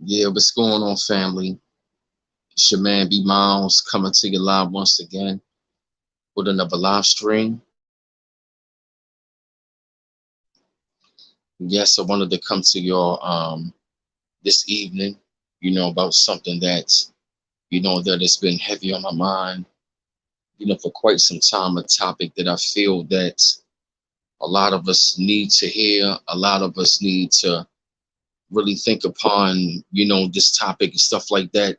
Yeah, what's going on, family? It's your man B Miles coming to you live once again with another live stream. Yes, I wanted to come to y'all this evening, about something that has been heavy on my mind, for quite some time, a topic that I feel that a lot of us need to hear, a lot of us need to really think upon, this topic and stuff like that.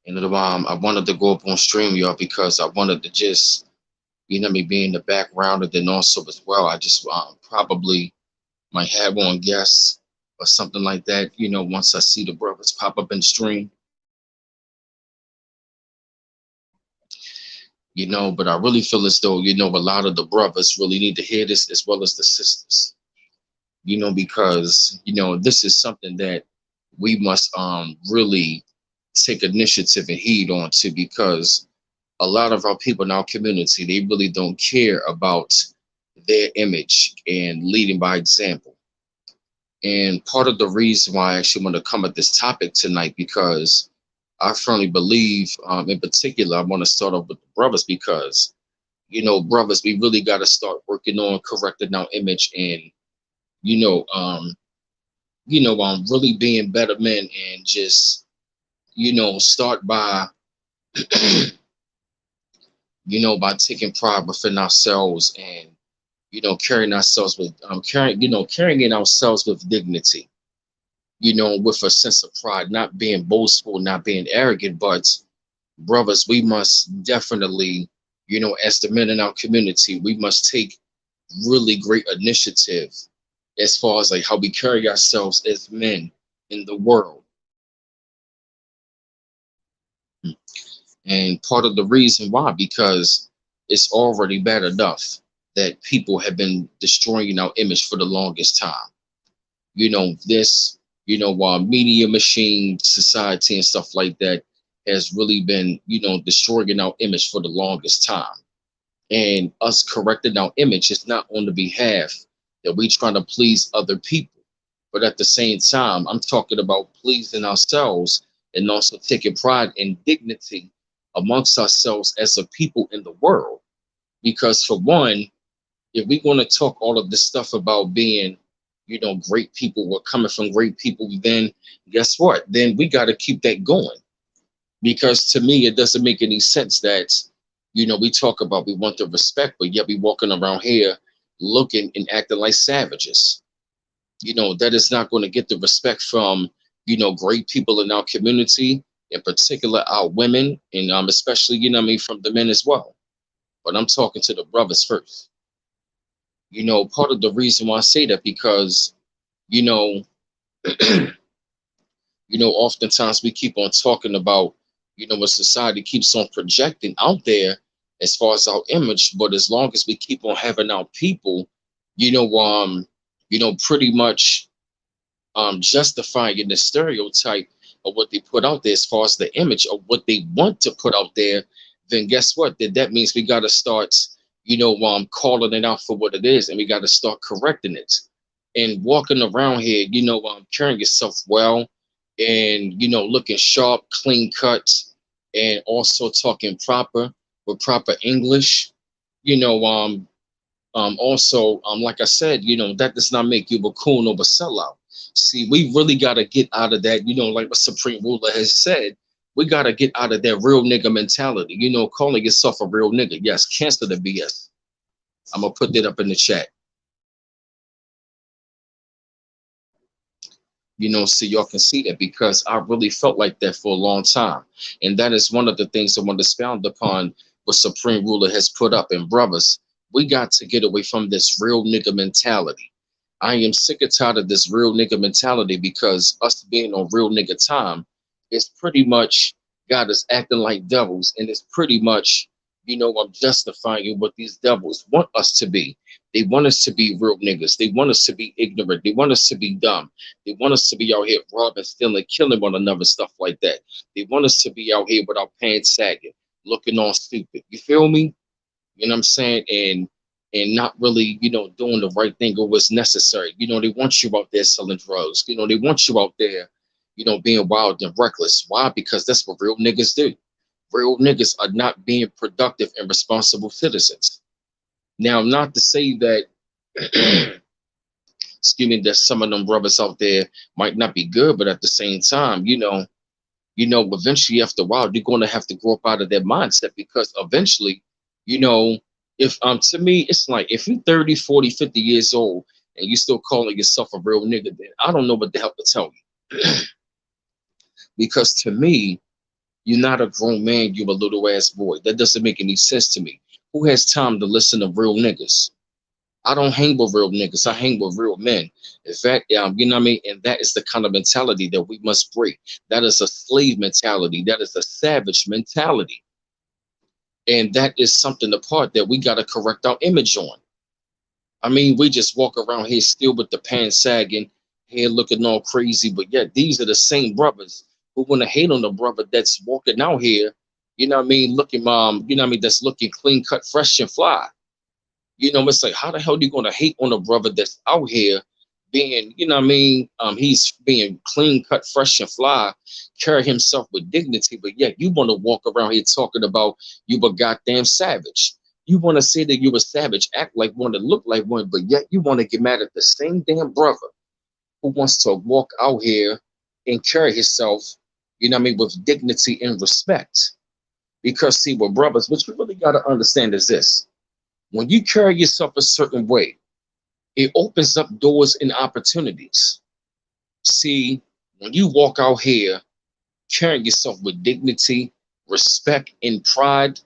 And I wanted to go up on stream, y'all, because I wanted to just me being the background, and then also as well, I just probably might have on guests or something like that. Once I see the brothers pop up in the stream, but I really feel as though a lot of the brothers really need to hear this as well as the sisters. Because this is something that we must really take initiative and heed on to, because a lot of our people in our community, they really don't care about their image and leading by example. And part of the reason why I actually want to come at this topic tonight, because I firmly believe, in particular, I want to start off with the brothers, because, brothers, we really got to start working on correcting our image and, you know, um, really being better men, and just, start by, by taking pride within ourselves, and, carrying ourselves with, carrying ourselves with dignity, with a sense of pride, not being boastful, not being arrogant. But brothers, we must definitely, as the men in our community, we must take really great initiative as far as like how we carry ourselves as men in the world. And part of the reason why, because it's already bad enough that people have been destroying our image for the longest time. This, while media machine society and stuff like that has really been, destroying our image for the longest time. And us correcting our image is not on the behalf that we trying to please other people, but at the same time, I'm talking about pleasing ourselves and also taking pride and dignity amongst ourselves as a people in the world. Because for one, if we want to talk all of this stuff about being, great people, we're coming from great people, then guess what? Then we got to keep that going. Because to me, it doesn't make any sense that, we talk about we want the respect, but yet we walking around here looking and acting like savages. That is not going to get the respect from, great people in our community, in particular our women, and especially, from the men as well. But I'm talking to the brothers first. Part of the reason why I say that, because, you know, oftentimes we keep on talking about, what society keeps on projecting out there as far as our image. But as long as we keep on having our people, you know, um, pretty much justifying the stereotype of what they put out there as far as the image of what they want to put out there, then guess what? Then that means we got to start, calling it out for what it is, and we got to start correcting it and walking around here, carrying yourself well, and looking sharp, clean cuts, and also talking proper with proper English. You know, also, like I said, that does not make you a coon or a sellout. See, we really got to get out of that, like what Supreme Ruler has said. We got to get out of that real nigga mentality, calling yourself a real nigga. Yes, cancel the BS. I'm going to put that up in the chat. So y'all can see that, because I really felt like that for a long time. And that is one of the things I want to expound upon what Supreme Ruler has put up. And brothers, we got to get away from this real nigga mentality. I am sick and tired of this real nigga mentality, because us being on real nigga time is pretty much got us acting like devils. And it's pretty much, I'm justifying what these devils want us to be. They want us to be real niggas. They want us to be ignorant. They want us to be dumb. They want us to be out here robbing, stealing, killing one another, stuff like that. They want us to be out here with our pants sagging, looking all stupid. You feel me? You know what I'm saying? and not really, doing the right thing or what's necessary. They want you out there selling drugs. They want you out there, being wild and reckless. Why? Because that's what real niggas do. Real niggas are not being productive and responsible citizens. Now, not to say that, excuse me, that some of them brothers out there might not be good, but at the same time, eventually after a while, you're going to have to grow up out of that mindset because eventually, you know, if to me, it's like if you're 30, 40, 50 years old and you still calling yourself a real nigga, then I don't know what the hell to tell you. Because to me, you're not a grown man, you're a little ass boy. That doesn't make any sense to me. Who has time to listen to real niggas? I don't hang with real niggas. I hang with real men. In fact, you know what I mean? And that is the kind of mentality that we must break. That is a slave mentality. That is a savage mentality. And that is something apart that we got to correct our image on. I mean, we just walk around here still with the pants sagging, hair looking all crazy, but yet these are the same brothers who want to hate on the brother that's walking out here, looking, that's looking clean cut, fresh and fly. It's like, how the hell are you going to hate on a brother that's out here being, he's being clean cut, fresh and fly, carry himself with dignity, but yet you want to walk around here talking about you a goddamn savage. You want to say that you're a savage, act like one, to look like one, but yet you want to get mad at the same damn brother who wants to walk out here and carry himself, with dignity and respect. Because see, what brothers, what you really got to understand is this: when you carry yourself a certain way, it opens up doors and opportunities. See, when you walk out here carrying yourself with dignity, respect, and pride,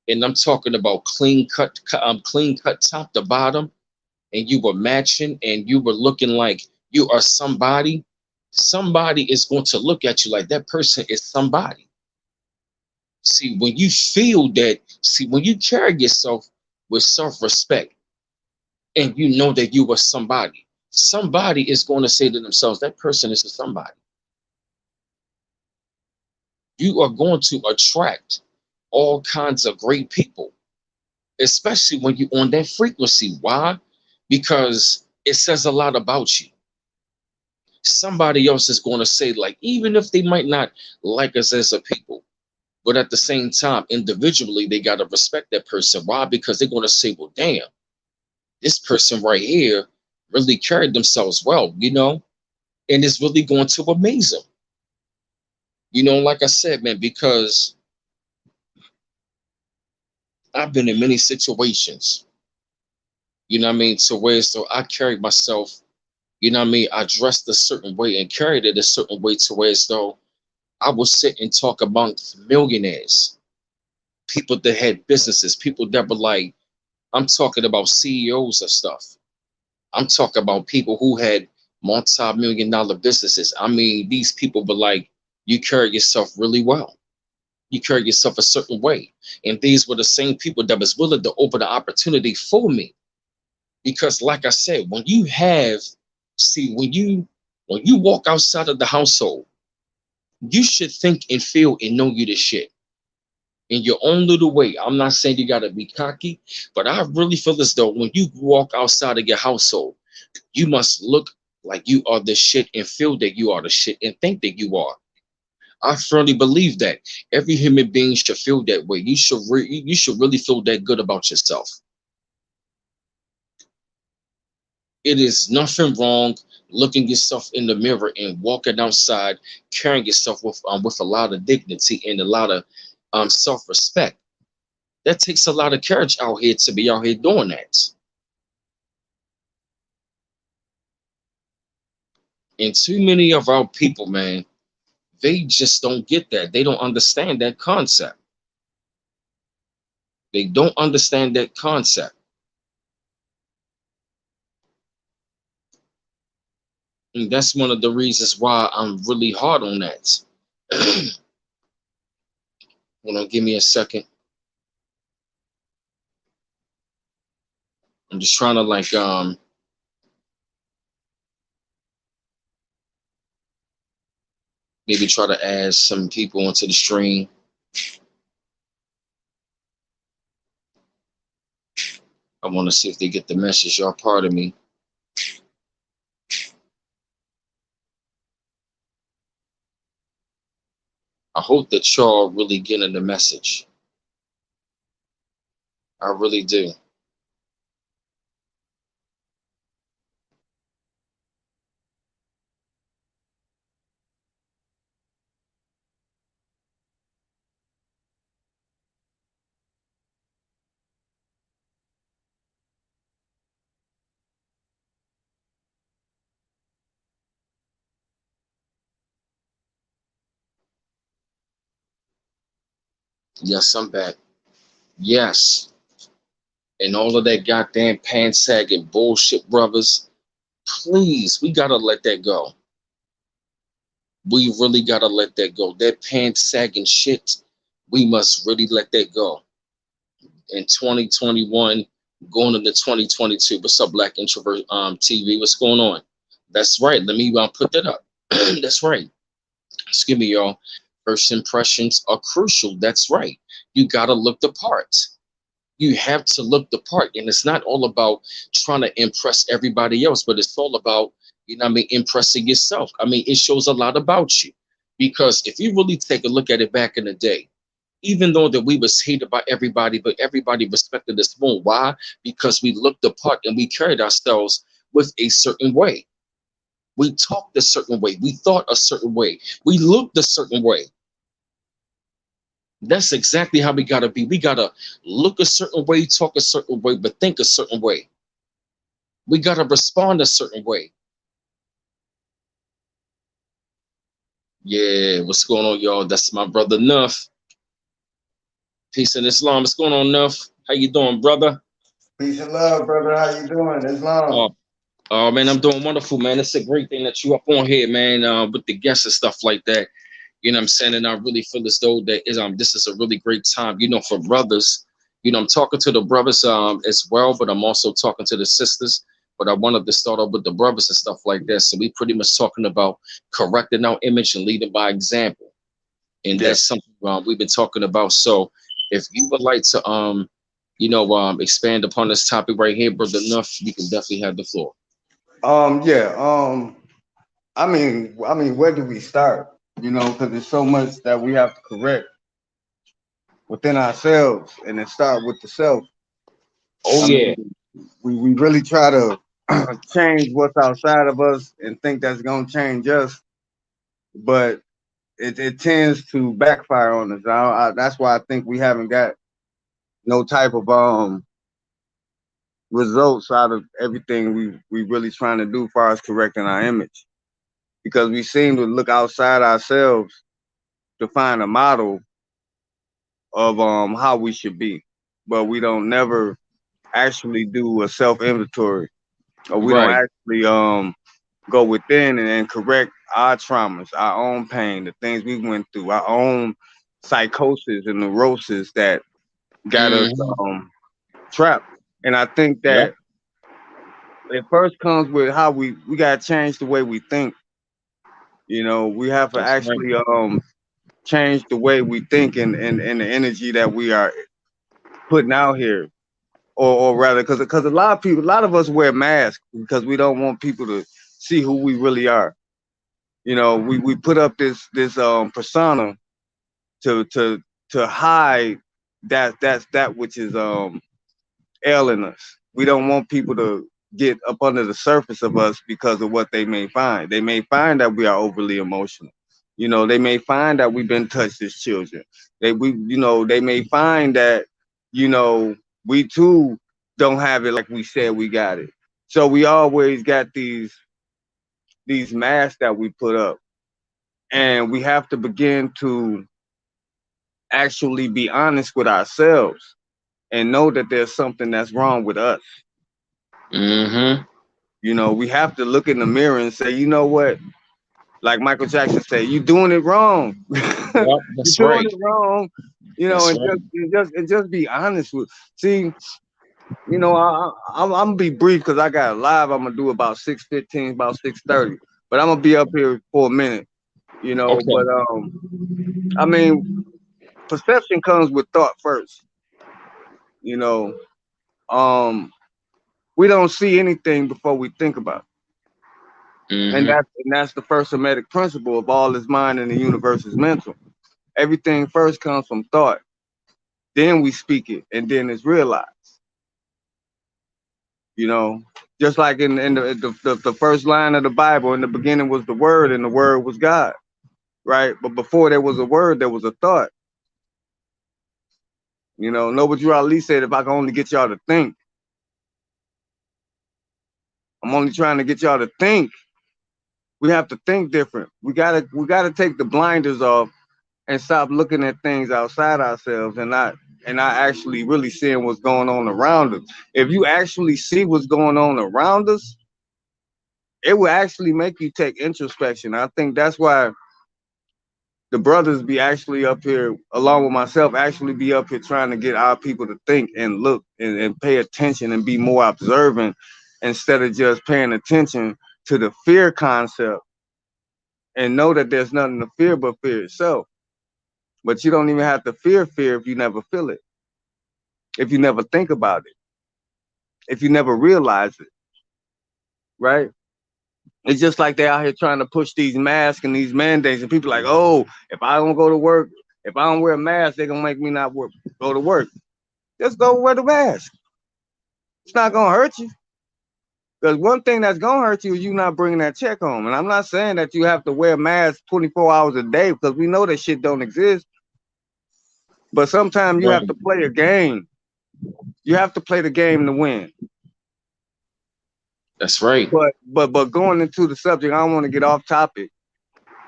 and I'm talking about clean cut top to bottom, and you were matching and you were looking like you are somebody, somebody is going to look at you like that person is somebody. See, when you feel that, see, when you carry yourself with self-respect, and you know that you are somebody, somebody is going to say to themselves, that person is a somebody. You are going to attract all kinds of great people, especially when you're on that frequency. Why? Because it says a lot about you. Somebody else is going to say, like, even if they might not like us as a people, but at the same time, individually, they got to respect that person. Why? Because they're going to say, well, damn, this person right here really carried themselves well, and it's really going to amaze them. Like I said, man, because I've been in many situations, to where so I carried myself, I dressed a certain way and carried it a certain way to where as though I would sit and talk amongst millionaires, people that had businesses, people that were like, I'm talking about CEOs of stuff. I'm talking about people who had multi-million-dollar businesses. I mean, these people were like, you carry yourself really well. You carry yourself a certain way. And these were the same people that was willing to open the opportunity for me. Because like I said, when you walk outside of the household, you should think and feel and know you the shit in your own little way. I'm not saying you got to be cocky, but I really feel as though when you walk outside of your household, you must look like you are the shit and feel that you are the shit and think that you are. I firmly believe that every human being should feel that way. You should really feel that good about yourself. It is nothing wrong looking yourself in the mirror and walking outside, carrying yourself with a lot of dignity and a lot of self-respect. That takes a lot of courage out here to be out here doing that. And too many of our people, man, they just don't get that. They don't understand that concept. They don't understand that concept. And that's one of the reasons why I'm really hard on that. Hold on, give me a second. I'm just trying to maybe try to add some people onto the stream. I want to see if they get the message. Y'all pardon me. I hope that y'all really getting the message. I really do. Yes, I'm back. Yes. And all of that goddamn pants sagging bullshit, brothers. Please, we gotta let that go. We really gotta let that go. That pants sagging shit, we must really let that go. In 2021, going into 2022. What's up, Black Introvert TV? What's going on? That's right. Let me put that up. That's right. Excuse me, y'all. First impressions are crucial. That's right. You gotta look the part. You have to look the part, and it's not all about trying to impress everybody else, but it's all about, you know what I mean, impressing yourself. I mean, it shows a lot about you, because if you really take a look at it back in the day, even though that we was hated by everybody, but everybody respected us more. Why? Because we looked the part and we carried ourselves with a certain way. We talked a certain way. We thought a certain way. We looked a certain way. That's exactly how we gotta be. We gotta look a certain way, talk a certain way, but think a certain way. We gotta respond a certain way. Yeah, what's going on, y'all? That's my brother Nuff. Peace in Islam. What's going on, Nuff? How you doing, brother? Peace and love, brother. How you doing? Islam. Oh, oh man, I'm doing wonderful, man. It's a great thing that you up on here, man, with the guests and stuff like that. You know what I'm saying? And I really feel as though that is this is a really great time, for brothers. I'm talking to the brothers as well, but I'm also talking to the sisters. But I wanted to start off with the brothers and stuff like that. So we pretty much talking about correcting our image and leading by example. And Yeah. that's something we've been talking about. So if you would like to expand upon this topic right here, brother Enough, you can definitely have the floor. Yeah. I mean, where do we start? Because there's so much that we have to correct within ourselves, and then start with the self. Oh I yeah. mean, we really try to change what's outside of us and think that's gonna change us, but it tends to backfire on us. That's why I think we haven't got no type of results out of everything we really trying to do as far as correcting our image, because we seem to look outside ourselves to find a model of how we should be, but we don't never actually do a self inventory, or we don't Right. actually go within and correct our traumas, our own pain, the things we went through, our own psychosis and neurosis that got us Hmm. trapped. And I think Yep. that it first comes with how we gotta change the way we think. We have to That's right. actually change the way we think, and the energy that we are putting out here, or rather, because a lot of us wear masks because we don't want people to see who we really are. We put up this persona to hide that which is ailing us. We don't want people to get up under the surface of us because of what they may find. They may find that we are overly emotional. They may find that we've been touched as children. They may find that, you know, we too don't have it like we said we got it. So we always got these masks that we put up, and we have to begin to actually be honest with ourselves and know that there's something that's wrong with us. Hmm. We have to look in the mirror and say, you know what? Like Michael Jackson said, you're doing it wrong. Yep. You're That's doing right. it wrong. That's And right. just be honest with. See, I'm gonna be brief because I got a live. I'm gonna do about 6:15, about 6:30. But I'm gonna be up here for a minute. Okay. But I mean, perception comes with thought first. You know, um, we don't see anything before we think about it. And Mm-hmm. that's the first Hermetic principle of all is mind and the universe is mental. Everything first comes from thought, then we speak it, and then it's realized. You know, just like in the first line of the Bible, in the beginning was the Word, and the Word was God, right? But before there was a word, there was a thought. You know, Noble Ali said, if I can only get y'all to think, I'm only trying to get y'all to think. We have to think different. We gotta take the blinders off and stop looking at things outside ourselves and not actually really seeing what's going on around us. If you actually see what's going on around us, it will actually make you take introspection. I think that's why the brothers be actually up here, along with myself, actually be up here trying to get our people to think and look and pay attention and be more observant instead of just paying attention to the fear concept and know that there's nothing to fear but fear itself. But you don't even have to fear fear if you never feel it, if you never think about it, if you never realize it, right? It's just like they're out here trying to push these masks and these mandates, and people like, oh, if I don't go to work, if I don't wear a mask, they're gonna make me not go to work. Just go wear the mask. It's not gonna hurt you. Because one thing that's gonna hurt you is you not bringing that check home. And I'm not saying that you have to wear a mask 24 hours a day, because we know that shit don't exist. But sometimes you have Right. to play a game. You have to play the game to win. That's right. But going into the subject, I don't want to get off topic.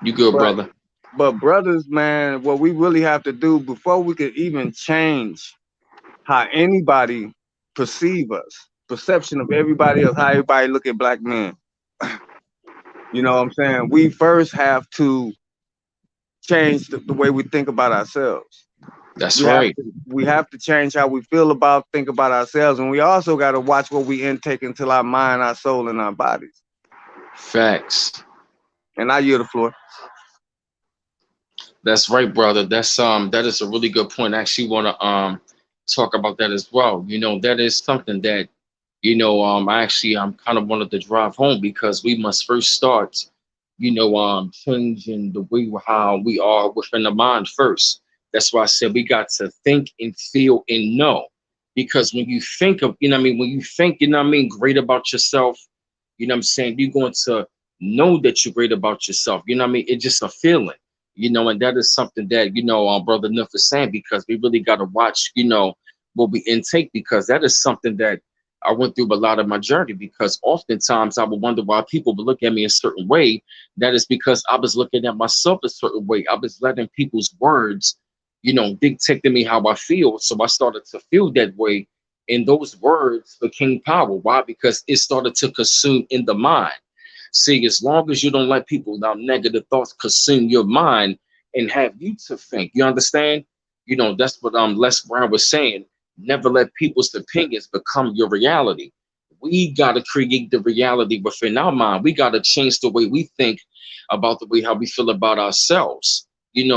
You good, But brother. but brothers, man, what we really have to do before we could even change how anybody perceive us, perception of everybody else, how everybody look at black men. You know what I'm saying? We first have to change the way we think about ourselves. That's We have right. to we have to change how we feel about think about ourselves, and we also got to watch what we intake into our mind, our soul, and our bodies. Facts. And I yield the floor. That's right, brother. That is a really good point. I actually want to talk about that as well. That is something that I'm kind of wanted to drive home, because we must first start changing the way how we are within the mind first. That's why I said we got to think and feel and know. Because when you think of, when you think, great about yourself, I'm saying, you're going to know that you're great about yourself. It's just a feeling, and that is something that, Brother Nuff is saying, because we really got to watch, what we intake, because that is something that I went through a lot of my journey, because oftentimes I would wonder why people would look at me a certain way. That is because I was looking at myself a certain way. I was letting people's words, dictate to me how I feel. So I started to feel that way. And those words became power. Why? Because it started to consume in the mind. See, as long as you don't let people now negative thoughts consume your mind and have you to think, you understand? That's what Les Brown was saying. Never let people's opinions become your reality. We got to create the reality within our mind. We got to change the way we think about the way how we feel about ourselves.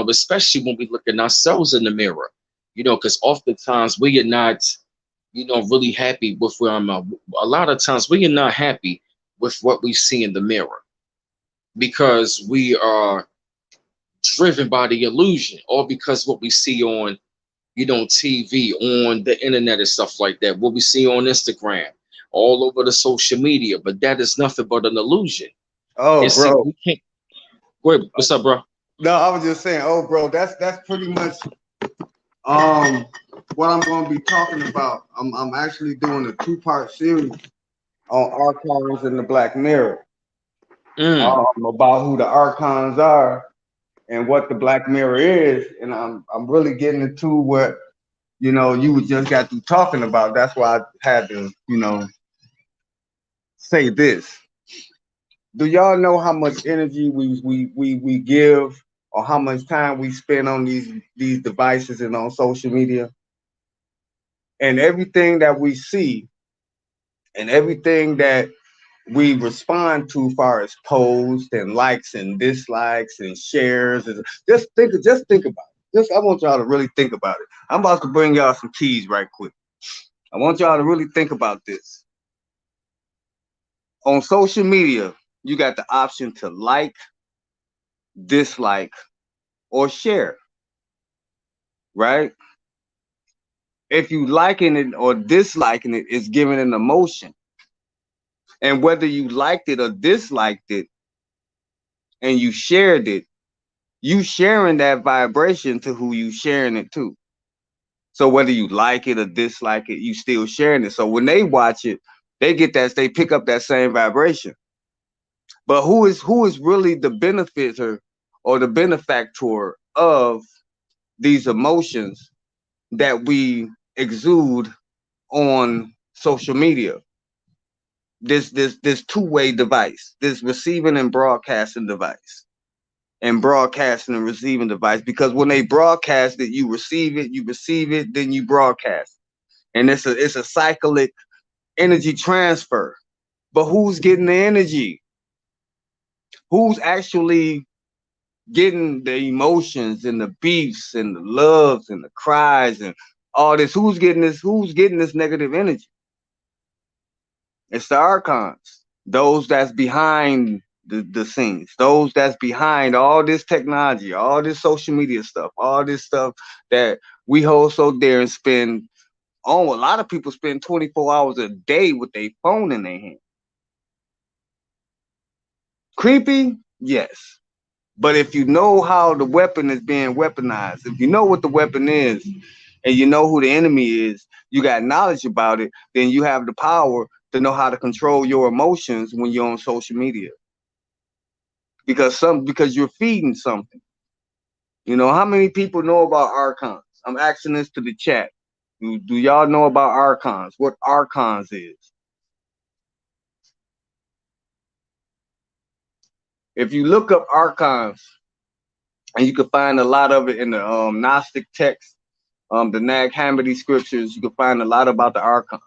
Especially when we look at ourselves in the mirror. Because oftentimes we are not, really happy with where I'm. A lot of times we are not happy with what we see in the mirror, because we are driven by the illusion, or because what we see on TV, on the internet and stuff like that, what we see on Instagram, all over the social media. But that is nothing but an illusion. Oh, And see, bro. we can't. Wait, what's up, bro? No, I was just saying, oh, bro, that's pretty much um what I'm going to be talking about. I'm actually doing a two-part series on archons in the Black Mirror, Mm, about who the archons are and what the Black Mirror is, and I'm really getting into what you just got through talking about. That's why I had to say this. Do y'all know how much energy we give, or how much time we spend on these devices and on social media, and everything that we see and everything that we respond to, far as posts and likes and dislikes and shares, and just think about it. I want y'all to really think about it. I'm about to bring y'all some keys right quick. I want y'all to really think about this. On social media, you got the option to like, dislike, or share, right? If you liking it or disliking it, it's giving an emotion. And whether you liked it or disliked it and you shared it, you sharing that vibration to who you sharing it to. So whether you like it or dislike it, you still sharing it. So when they watch it, they get that, they pick up that same vibration. But who is really the benefactor or the benefactor of these emotions that we exude on social media? This two-way device, this receiving and broadcasting device, and broadcasting and receiving device. Because when they broadcast it, you receive it, then you broadcast, and it's a cyclic energy transfer. But who's getting the energy? Who's actually getting the emotions and the beefs and the loves and the cries and all this? Who's getting this? Who's getting this negative energy? It's the archons, those that's behind the scenes, those that's behind all this technology, all this social media stuff, all this stuff that we hold so dear and spend on. A lot of people spend 24 hours a day with their phone in their hand. Creepy? Yes. But if you know how the weapon is being weaponized, if you know what the weapon is, and you know who the enemy is, you got knowledge about it, then you have the power to know how to control your emotions when you're on social media. Because you're feeding something. You know, how many people know about archons? I'm asking this to the chat. Do y'all know about archons? What archons is? If you look up archons, and you can find a lot of it in the Gnostic text, the Nag Hammadi scriptures, you can find a lot about the archons.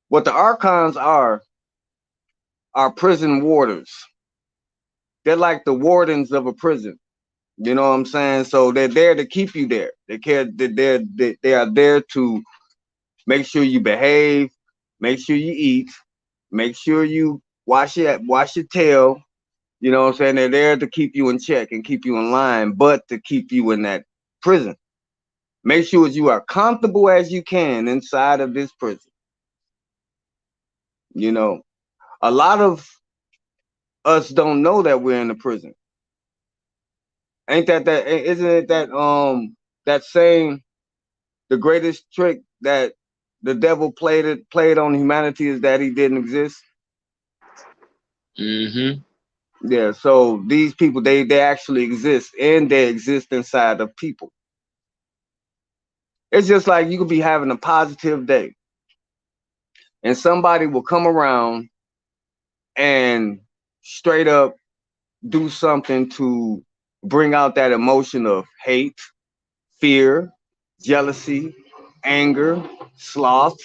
What the archons are prison warders. They're like the wardens of a prison. You know what I'm saying? So they're there to keep you there. They are there to make sure you behave, make sure you eat, make sure you wash your tail. You know what I'm saying? They're there to keep you in check and keep you in line, but to keep you in that prison. Make sure you are comfortable as you can inside of this prison. You know, a lot of us don't know that we're in the prison. Isn't it that saying, the greatest trick that the devil played on humanity is that he didn't exist? Mm-hmm. Yeah, so these people, they actually exist, and they exist inside of people. It's just like you could be having a positive day, and somebody will come around and straight up do something to bring out that emotion of hate, fear, jealousy, anger, sloth,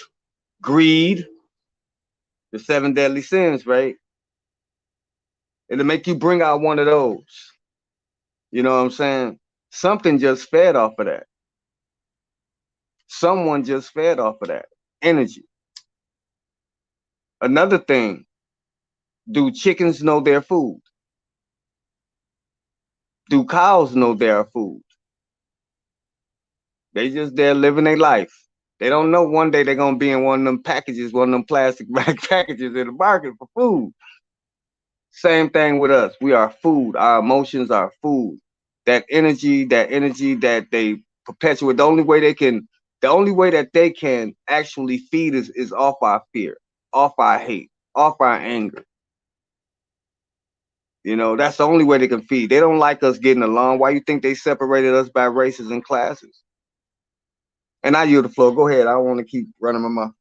greed, the 7 deadly sins, right? It'll make you bring out one of those. You know what I'm saying? Something just fed off of that. Someone just fed off of that energy. Another thing, do chickens know their food? Do cows know their food? They just there living their life. They don't know one day they're gonna be in one of them packages, one of them plastic bag packages in the market for food. Same thing with us. We are food. Our emotions are food. That energy that they perpetuate. The only way that they can actually feed is off our fear, off our hate, off our anger. You know, that's the only way they can feed. They don't like us getting along. Why you think they separated us by races and classes? And I yield the floor. Go ahead. I don't want to keep running my mouth.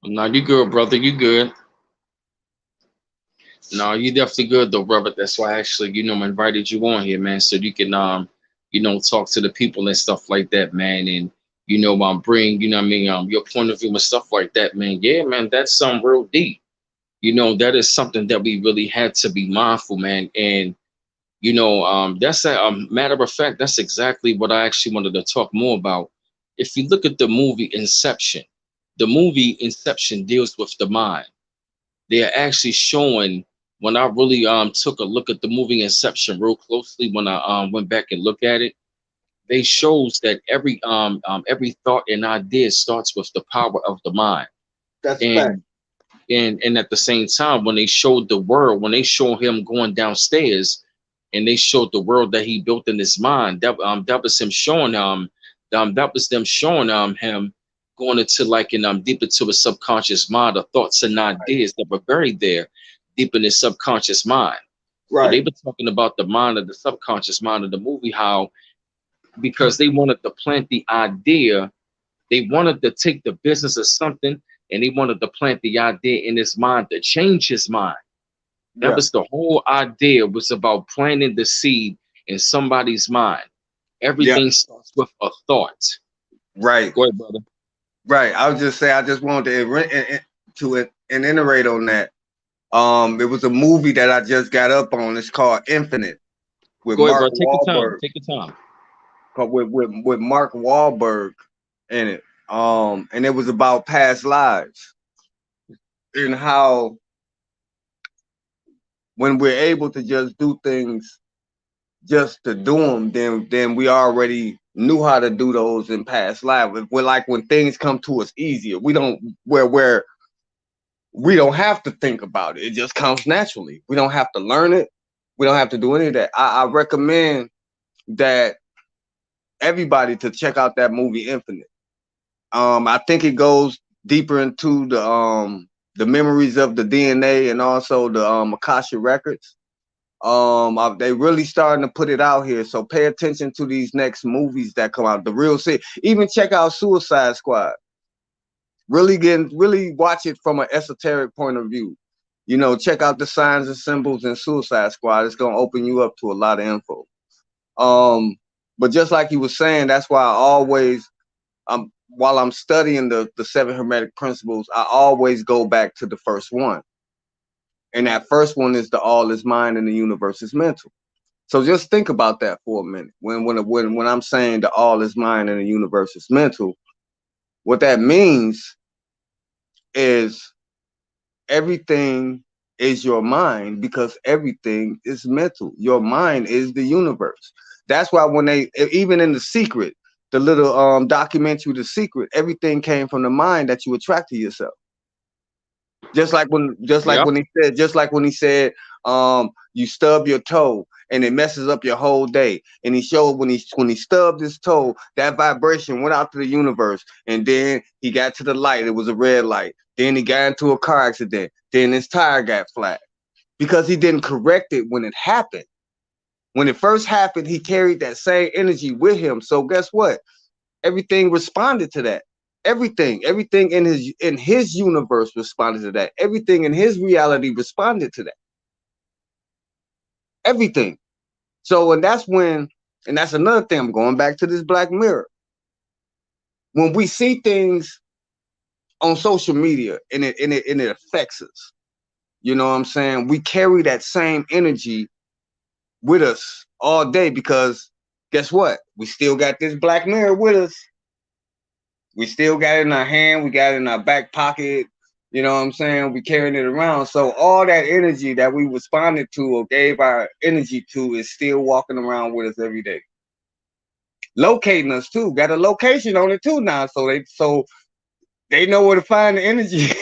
No, you good, brother. You good. No, you definitely good though, brother. That's why actually, I invited you on here, man, so you can talk to the people and stuff like that, man, and bring, your point of view and stuff like that, man. Yeah, man, that's some real deep. That is something that we really had to be mindful, man. And that's a matter of fact, that's exactly what I actually wanted to talk more about if you look at the movie Inception deals with the mind. They are actually showing, when I really took a look at the movie Inception real closely, when I went back and looked at it, they shows that every thought and idea starts with the power of the mind. That's a fact. And and at the same time, when they showed the world, when they showed him going downstairs, and they showed the world that he built in his mind, that was him showing that was them showing him going into like deep into his subconscious mind, the thoughts and ideas that were buried there deep in his subconscious mind. So they Right. were talking about the mind of the subconscious mind of the movie, how because they wanted to plant the idea, they wanted to take the business of something, and they wanted to plant the idea in his mind to change his mind. That Yeah. was the whole idea, was about planting the seed in somebody's mind. Yeah. Everything starts with a thought. Right. Go ahead, brother. Right. I was just say I just wanted to iterate on that. It was a movie that I just got up on. It's called Infinite with Go ahead, Mark bro. Take your time. Wahlberg. Take your time. With Mark Wahlberg in it. And it was about past lives and how when we're able to just do things just to do them, then we already knew how to do those in past lives. We're like when things come to us easier, we don't where we don't have to think about it. It just comes naturally. We don't have to learn it. We don't have to do any of that. I recommend that everybody to check out that movie Infinite. I think it goes deeper into the memories of the DNA and also the Akasha records. They really starting to put it out here, so pay attention to these next movies that come out. The real shit. Even check out Suicide Squad. Really watch it from an esoteric point of view. You know, check out the signs and symbols in Suicide Squad. It's gonna open you up to a lot of info. But just like you were saying, that's why I always while I'm studying the seven hermetic principles, I always go back to the first one. And that first one is the all is mind and the universe is mental. So just think about that for a minute. When I'm saying the all is mind and the universe is mental, what that means is everything is your mind because everything is mental. Your mind is the universe. That's why when they even in The Secret, the little documentary The Secret, everything came from the mind that you attract to yourself. Just like Yep. when he said, you stub your toe and it messes up your whole day. And he showed when he stubbed his toe, that vibration went out to the universe. And then he got to the light. It was a red light. Then he got into a car accident. Then his tire got flat because he didn't correct it when it happened. When it first happened, he carried that same energy with him. So guess what? Everything responded to that. Everything in his universe responded to that. Everything in his reality responded to that. Everything. So, and that's another thing. I'm going back to this Black Mirror. When we see things on social media and it affects us, you know what I'm saying? We carry that same energy with us all day because guess what? We still got this Black Mirror with us. We still got it in our hand. We got it in our back pocket. You know what I'm saying? We carrying it around. So all that energy that we responded to or gave our energy to is still walking around with us every day. Locating us too. Got a location on it too now. So they know where to find the energy.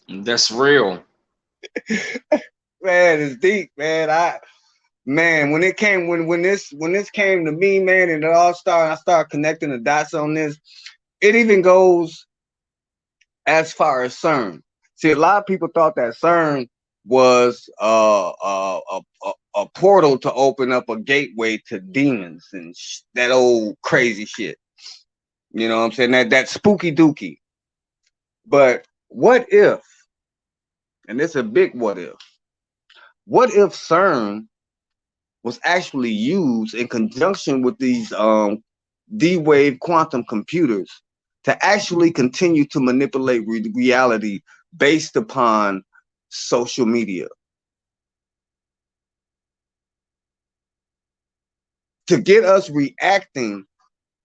That's real. Man, it's deep, man. When this came to me, man, and I started connecting the dots on this. It even goes as far as CERN. See, a lot of people thought that CERN was a portal to open up a gateway to demons and that old crazy shit. You know what I'm saying? That spooky dookie. But what if, and it's a big what if CERN was actually used in conjunction with these D-wave quantum computers to actually continue to manipulate reality based upon social media, to get us reacting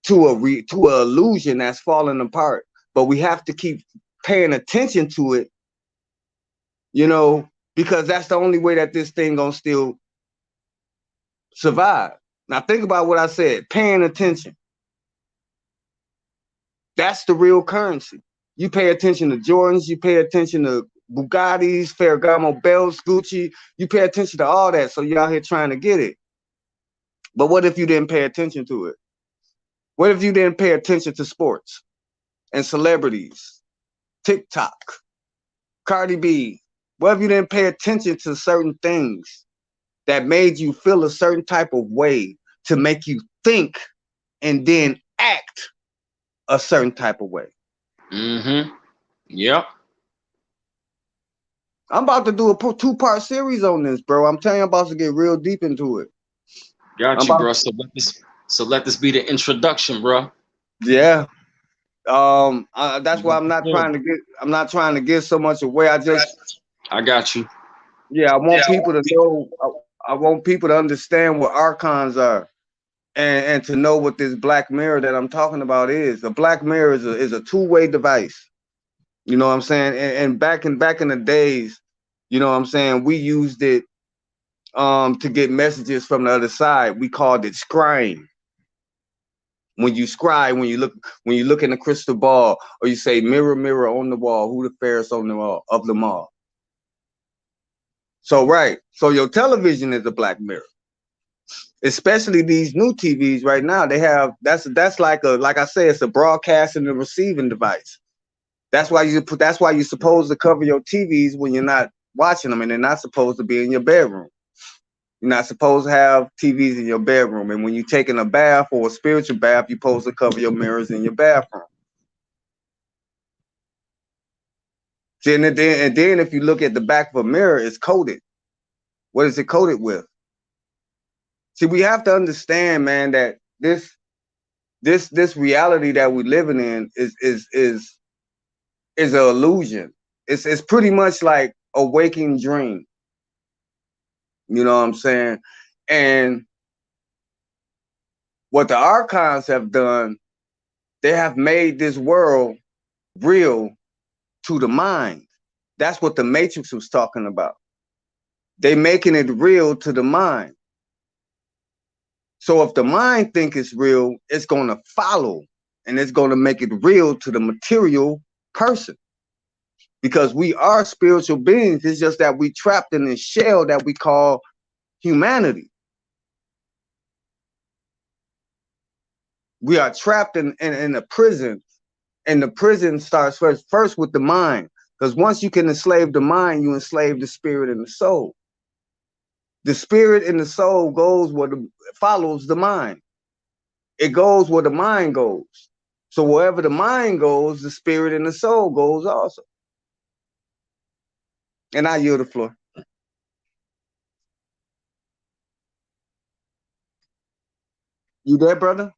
to a illusion that's falling apart. But we have to keep paying attention to it, you know, because that's the only way that this thing gonna still survive. Now think about what I said, paying attention. That's the real currency. You pay attention to Jordans, you pay attention to Bugattis, Ferragamo belts, Gucci, you pay attention to all that. So you're out here trying to get it. But what if you didn't pay attention to it? What if you didn't pay attention to sports and celebrities, TikTok, Cardi B? What if you didn't pay attention to certain things that made you feel a certain type of way to make you think and then act a certain type of way? Mm-hmm. Yep. I'm about to do a 2-part series on this, bro. I'm telling you, I'm about to get real deep into it. Got you, bro. So let this be the introduction, bro. Yeah. That's why I'm not trying to get so much away. I got you. Yeah, I want people to know. I want people to understand what archons are, and to know what this black mirror that I'm talking about is. The black mirror is a two-way device. You know what I'm saying? And back in the days, you know what I'm saying, we used it to get messages from the other side. We called it scrying. When you scry, when you look in the crystal ball, or you say, mirror, mirror on the wall, who the fairest on the wall of them all. So right, so your television is a black mirror. Especially these new TVs right now, they have that's like I say, it's a broadcasting and receiving device. That's why you're supposed to cover your TVs when you're not watching them, and they're not supposed to be in your bedroom. You're not supposed to have TVs in your bedroom. And when you're taking a bath or a spiritual bath, you're supposed to cover your mirrors in your bathroom. See, and then if you look at the back of a mirror, it's coated. What is it coated with? See, we have to understand, man, that this reality that we're living in is an illusion. It's pretty much like a waking dream. You know what I'm saying? And what the archons have done, they have made this world real to the mind. That's what the Matrix was talking about. They making it real to the mind. So if the mind think it's real, it's going to follow, and it's going to make it real to the material person. Because we are spiritual beings. It's just that we trapped in this shell that we call humanity. We are trapped in a prison, and the prison starts first with the mind. Because once you can enslave the mind, you enslave the spirit and the soul. The spirit and the soul follows the mind. It goes where the mind goes. So wherever the mind goes, the spirit and the soul goes also. And I yield the floor. You there, brother?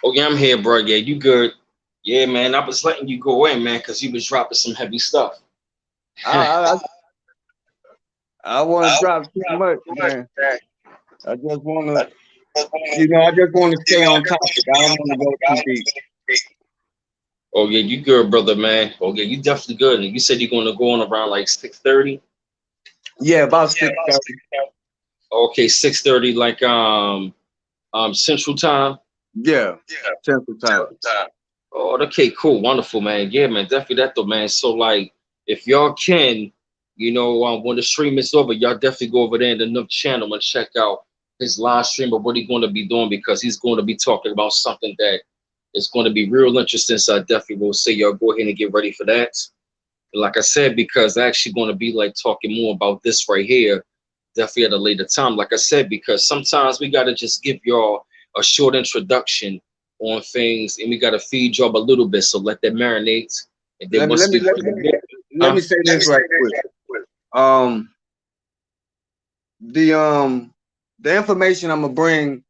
Oh yeah, I'm here, bro. Yeah, you good? Yeah, man. I was letting you go in, man, because you was dropping some heavy stuff. I want to drop too much, man. I just want to, I just want to stay on topic. I don't want to go too deep. Oh yeah, you good, brother, man. Oh yeah, you definitely good. And you said you're gonna go on around like 6:30. Yeah, about 6:30. Okay, 6:30, like Central Time. Yeah, Central Time. Oh, okay, cool, wonderful, man. Yeah, man, definitely that though, man. So like, if y'all can, when the stream is over, y'all definitely go over there in the Nook channel and check out his live stream of what he's going to be doing, because he's going to be talking about something that is going to be real interesting. So I definitely will say y'all go ahead and get ready for that. And like I said, because I'm actually going to be like talking more about this right here, definitely at a later time. Like I said, because sometimes we got to just give y'all a short introduction on things, and we got to feed y'all a little bit. So let that marinate. And then let me say this right quick. The information I'm gonna bring,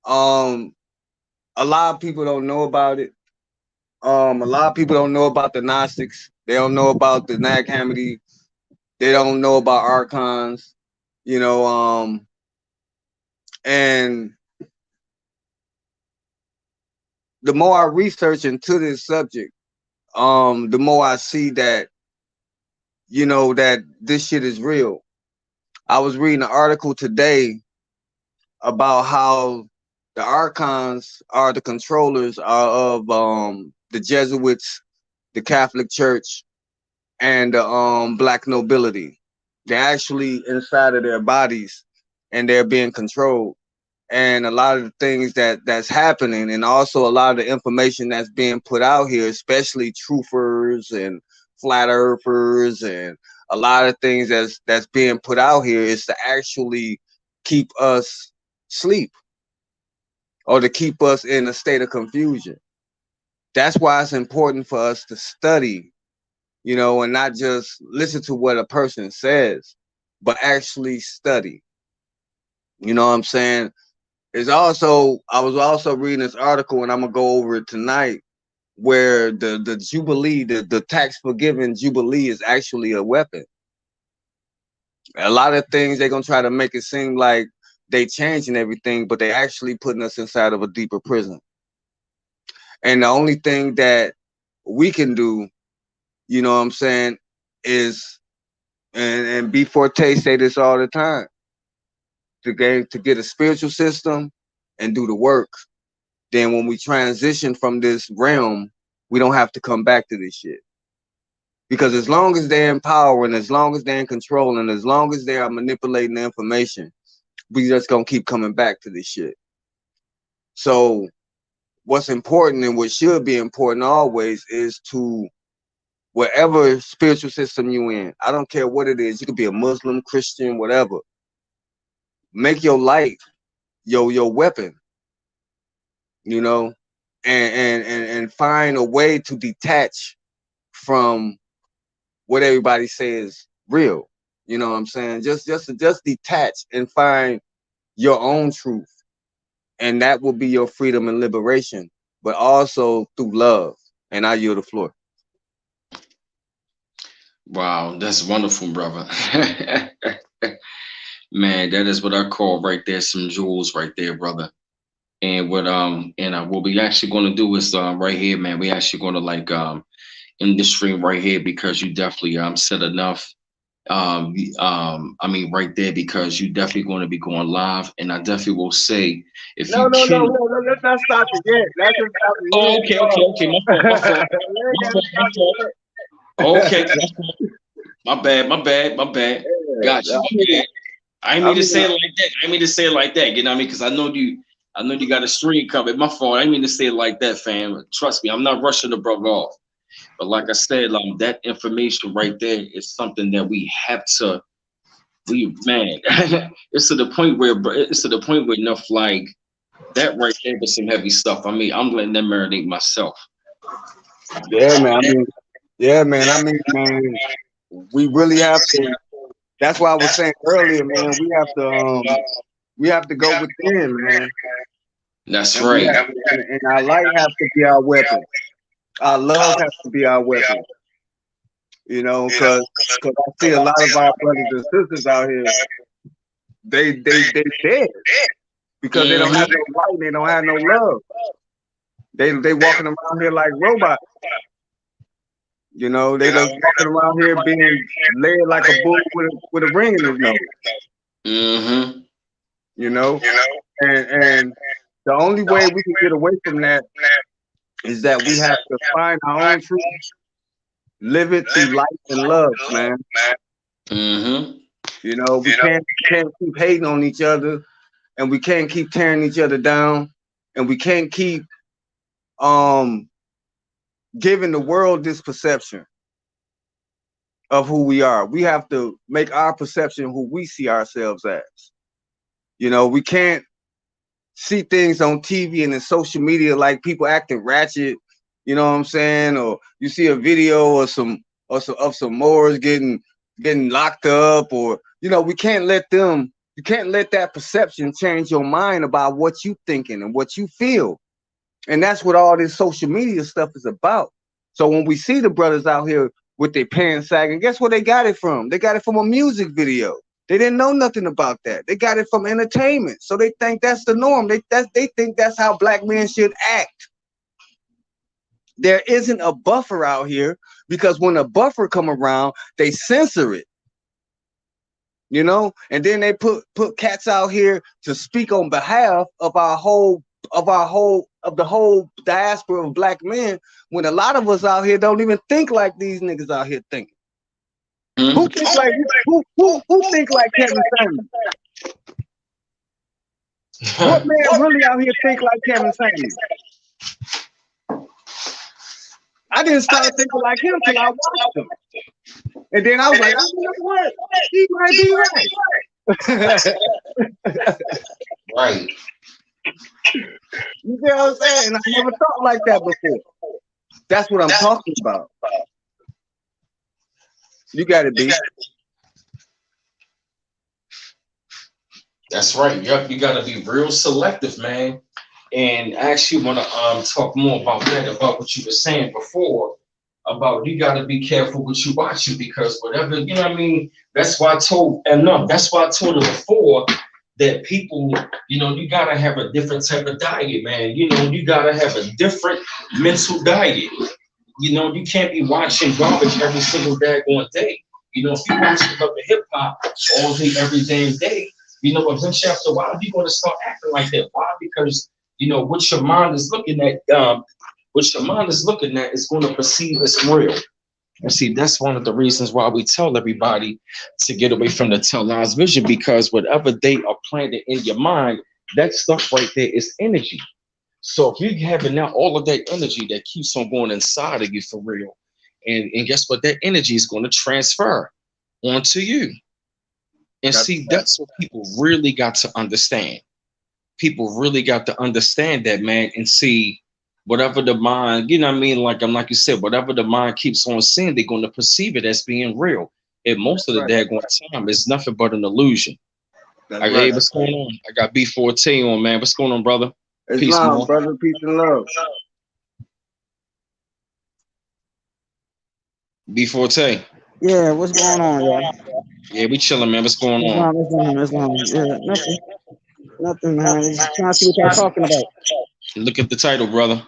a lot of people don't know about it. A lot of people don't know about the Gnostics. They don't know about the Nag Hammadi. They don't know about archons. And the more I research into this subject, the more I see that, you know, that this shit is real. I was reading an article today about how the archons are the controllers of the Jesuits, the Catholic Church, and the black nobility. They're actually inside of their bodies and they're being controlled. And a lot of the things that's happening, and also a lot of the information that's being put out here, especially truthers and flat earthers, and a lot of things that's being put out here is to actually keep us sleep or to keep us in a state of confusion. That's why it's important for us to study, you know, and not just listen to what a person says, but actually study. You know what I'm saying? It's also, I was also reading this article, and I'm gonna go over it tonight, where the Jubilee, the tax forgiving Jubilee is actually a weapon. A lot of things they're gonna try to make it seem like they changing everything, but they actually putting us inside of a deeper prison. And the only thing that we can do, you know what I'm saying, is, and B Forte say this all the time, to get a spiritual system and do the work. Then when we transition from this realm, we don't have to come back to this shit. Because as long as they're in power, and as long as they're in control, and as long as they are manipulating the information, we just gonna keep coming back to this shit. So what's important, and what should be important always, is to, whatever spiritual system you in, I don't care what it is, you could be a Muslim, Christian, whatever, make your light your weapon, you know, and find a way to detach from what everybody says real. You know what I'm saying? Just detach and find your own truth, and that will be your freedom and liberation, but also through love. And I yield the floor. Wow, that's wonderful, brother. Man, that is what I call right there some jewels right there, brother. And what we actually going to do is right here, man. We actually going to like in this stream right here, because you definitely said enough. I mean right there, because you definitely going to be going live, and I definitely will say if No, you no, no, can. no, no, let's not stop it yet. Let's just stop it. You Oh, ain't okay, okay, okay. My fault, my fault, you ain't my gotta fault, my stop it fault. yet. Okay, my bad, my bad, my bad. Got Yeah, you. My bad. I didn't I mean to mean, say it like that. I didn't mean to say it like that. You know what I mean? Because I know you got a stream coming. My fault. I didn't mean to say it like that, fam. Trust me, I'm not rushing the brother off. But like I said, that information right there is something that we have to. We man, it's to the point where enough like that right there was some heavy stuff. I mean, I'm letting them marinate myself. yeah, man. I mean, yeah, man. I mean, man, we really have to. That's why I was saying earlier, man. We have to go within, man, That's and we right. have to, and our light has to be our weapon. Our love has to be our weapon. You know, because I see a lot of our brothers and sisters out here. They dead because they don't have no light. They don't have no love. They walking around here like robots. You know, they just walking around here being led like a bull with a ring in his nose. Mm-hmm. You know, and the only way we can get away from that is that we have to find our own truth, live it through light and love, man. Mm-hmm. You know, we can't keep hating on each other, and we can't keep tearing each other down, and we can't keep giving the world this perception of who we are. We have to make our perception who we see ourselves as. You know, we can't see things on TV and in social media like people acting ratchet, you know what I'm saying? Or you see a video of some Moors getting locked up, or you know, you can't let that perception change your mind about what you thinking and what you feel. And that's what all this social media stuff is about. So when we see the brothers out here with their pants sagging, guess where they got it from? They got it from a music video. They didn't know nothing about that. They got it from entertainment. So they think that's the norm. They think that's how black men should act. there isn't a buffer out here, because when a buffer come around, they censor it, you know, and then they put cats out here to speak on behalf of the whole diaspora of black men, when a lot of us out here don't even think like these niggas out here thinking. Mm-hmm. Who think like who think like Kevin Samuels? What man really out here think like Kevin Samuels? I didn't start thinking like him till I watched him. And then I was like, oh, you know what? He might be right. Right. You know what I'm saying? I never thought like that before. That's what I'm talking about. You got to be. That's right. Yep, you got to be real selective, man. And I actually want to talk more about that, about what you were saying before, about you got to be careful what you watching, because whatever, you know what I mean? That's why I told, and no, that's why I told her before that people, you know, you got to have a different type of diet, man. You know, you got to have a different mental diet. You know, you can't be watching garbage every single daggone day. You know, if you watch the hip hop all day, every damn day, you know, eventually after a while, you're going to start acting like that. Why? Because, you know, what your mind is looking at, is going to perceive as real. And see, that's one of the reasons why we tell everybody to get away from the televised vision, because whatever they are planted in your mind, that stuff right there is energy. So if you're having now all of that energy that keeps on going inside of you for real, and guess what? That energy is going to transfer onto you. And see, that's what people really got to understand. People really got to understand that, man, and see whatever the mind, you know what I mean? Like you said, whatever the mind keeps on seeing, they're going to perceive it as being real. And most of the daggone time, it's nothing but an illusion. Hey, what's going on? I got B14 on, man. What's going on, brother? Peace, love, brother. Peace and love. B14. Yeah, what's going on, y'all? Yeah, we chilling, man. What's going on? Yeah, nothing, man. Just trying to see what y'all talking about. Look at the title, brother.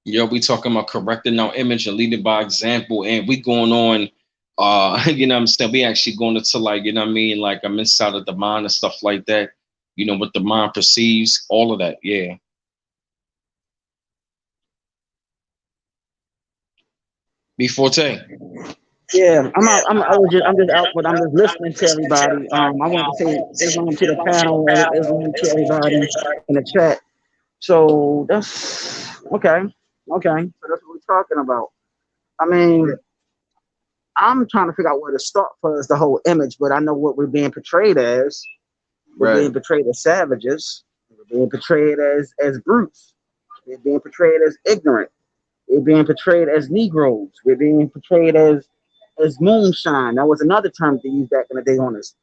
Yo, we talking about correcting our image and leading by example, and we going on, you know what I'm saying? We actually going into, like, you know what I mean? Like, I'm inside of the mind and stuff like that. You know, what the mind perceives, all of that, yeah. B14. Yeah, I'm just out, but I'm just listening to everybody. I want to say Islam to the panel, Islam to everybody in the chat. So that's okay. So that's what we're talking about. I mean, I'm trying to figure out where to start for us, the whole image, but I know what we're being portrayed as. We're being portrayed as savages. We're being portrayed as brutes. We're being portrayed as ignorant. We're being portrayed as Negroes. We're being portrayed as moonshine. That was another term they used back in the day on us.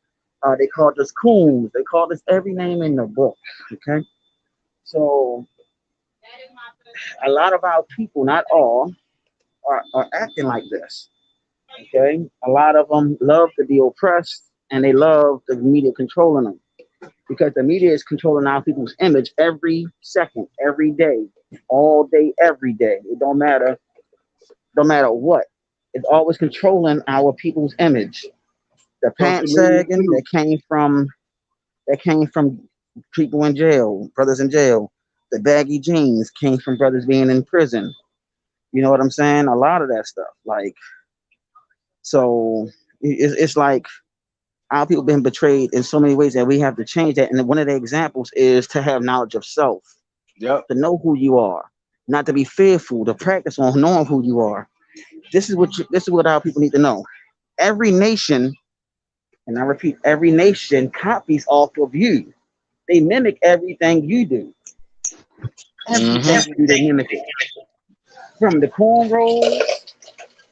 They called us coons. They called us every name in the book. Okay. So a lot of our people, not all, are acting like this. Okay. A lot of them love to be oppressed, and they love the media controlling them, because the media is controlling our people's image every second, every day, all day, every day. It don't matter what. It's always controlling our people's image. The pants sagging that came from people in jail, brothers in jail. The baggy jeans came from brothers being in prison. You know what I'm saying? A lot of that stuff. Like, so it's like our people been betrayed in so many ways that we have to change that. And one of the examples is to have knowledge of self. Yep. To know who you are, not to be fearful, to practice on knowing who you are. This is what our people need to know. Every nation, and I repeat, every nation copies off of you. They mimic everything you do. Everything you do, they mimic it. From the cornrows,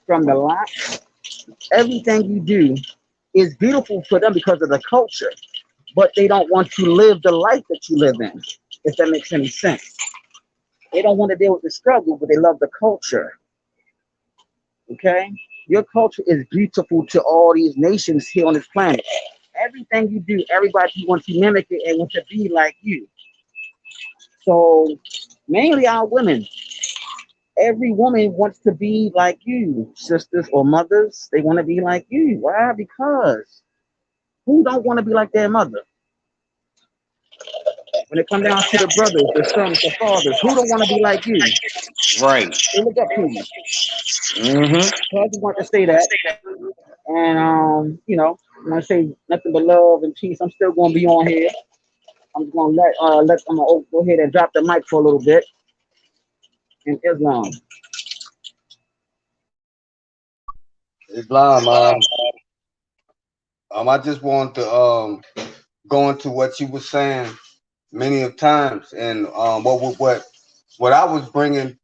from the locks, everything you do is beautiful for them because of the culture, but they don't want to live the life that you live in, if that makes any sense. They don't want to deal with the struggle, but they love the culture. Okay? Your culture is beautiful to all these nations here on this planet. Everything you do, everybody wants to mimic it and wants to be like you. So mainly our women. Every woman wants to be like you, sisters or mothers. They want to be like you. Why? Because who don't want to be like their mother? When it comes down to the brothers, the sons, the fathers, who don't want to be like you? Right. They look up to you. Mm-hmm. So I just want to say that. And I want to say nothing but love and peace. I'm still going to be on here. I'm just going to I'm gonna go ahead and drop the mic for a little bit in Islam. Islam. I just want to go into what you were saying many of times, and what I was bringing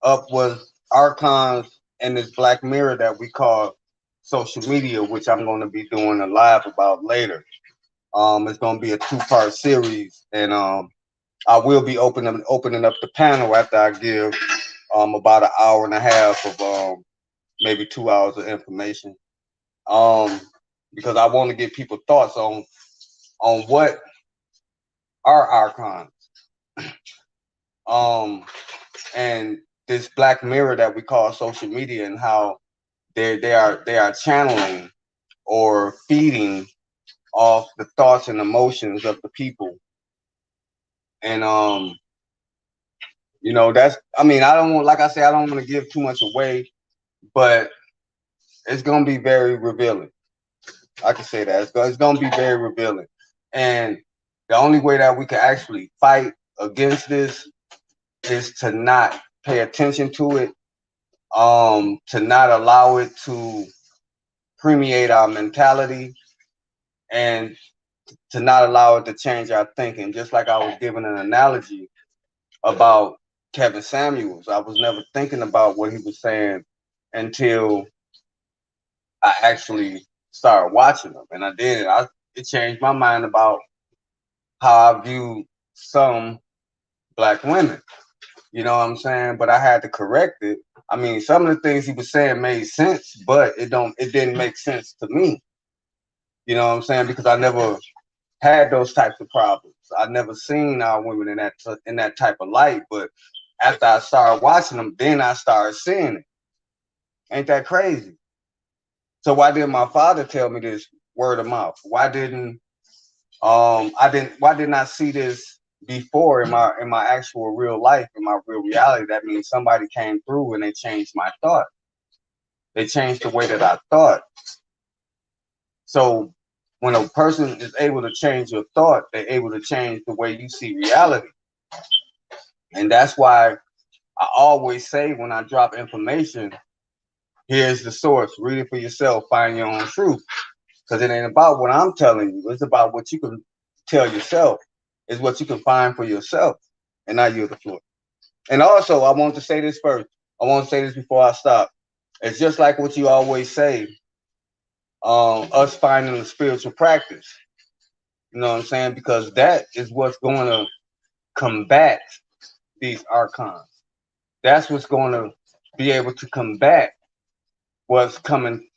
up was archons and this black mirror that we call social media, which I'm going to be doing a live about later. It's going to be a 2-part series, and I will be opening up the panel after I give about an hour and a half of maybe 2 hours of information. Because I want to get people thoughts on what are archons, and this black mirror that we call social media, and how they are channeling or feeding off the thoughts and emotions of the people. And that's, I mean, I don't want, like I say, I don't want to give too much away, but it's gonna be very revealing. I can say that it's gonna be very revealing, and the only way that we can actually fight against this is to not pay attention to it, to not allow it to permeate our mentality, and to not allow it to change our thinking. Just like I was giving an analogy about Kevin Samuels, I was never thinking about what he was saying until I actually started watching him, and I did. It changed my mind about how I view some black women. You know what I'm saying? But I had to correct it. I mean, some of the things he was saying made sense, but it didn't make sense to me. You know what I'm saying? Because I never had those types of problems. I never seen our women in that type of light. But after I started watching them, then I started seeing it. Ain't that crazy? So why didn't my father tell me this word of mouth? Why didn't I see this before in my actual real life, in my real reality? That means somebody came through and they changed my thought. They changed the way that I thought. So when a person is able to change your thought, they're able to change the way you see reality. And that's why I always say, when I drop information, here's the source. Read it for yourself. Find your own truth. Because it ain't about what I'm telling you. It's about what you can tell yourself. It's what you can find for yourself. And I yield the floor. And also, I want to say this first. I want to say this before I stop. It's just like what you always say, us finding a spiritual practice. You know what I'm saying? Because that is what's going to combat these archons. That's what's going to be able to combat what's coming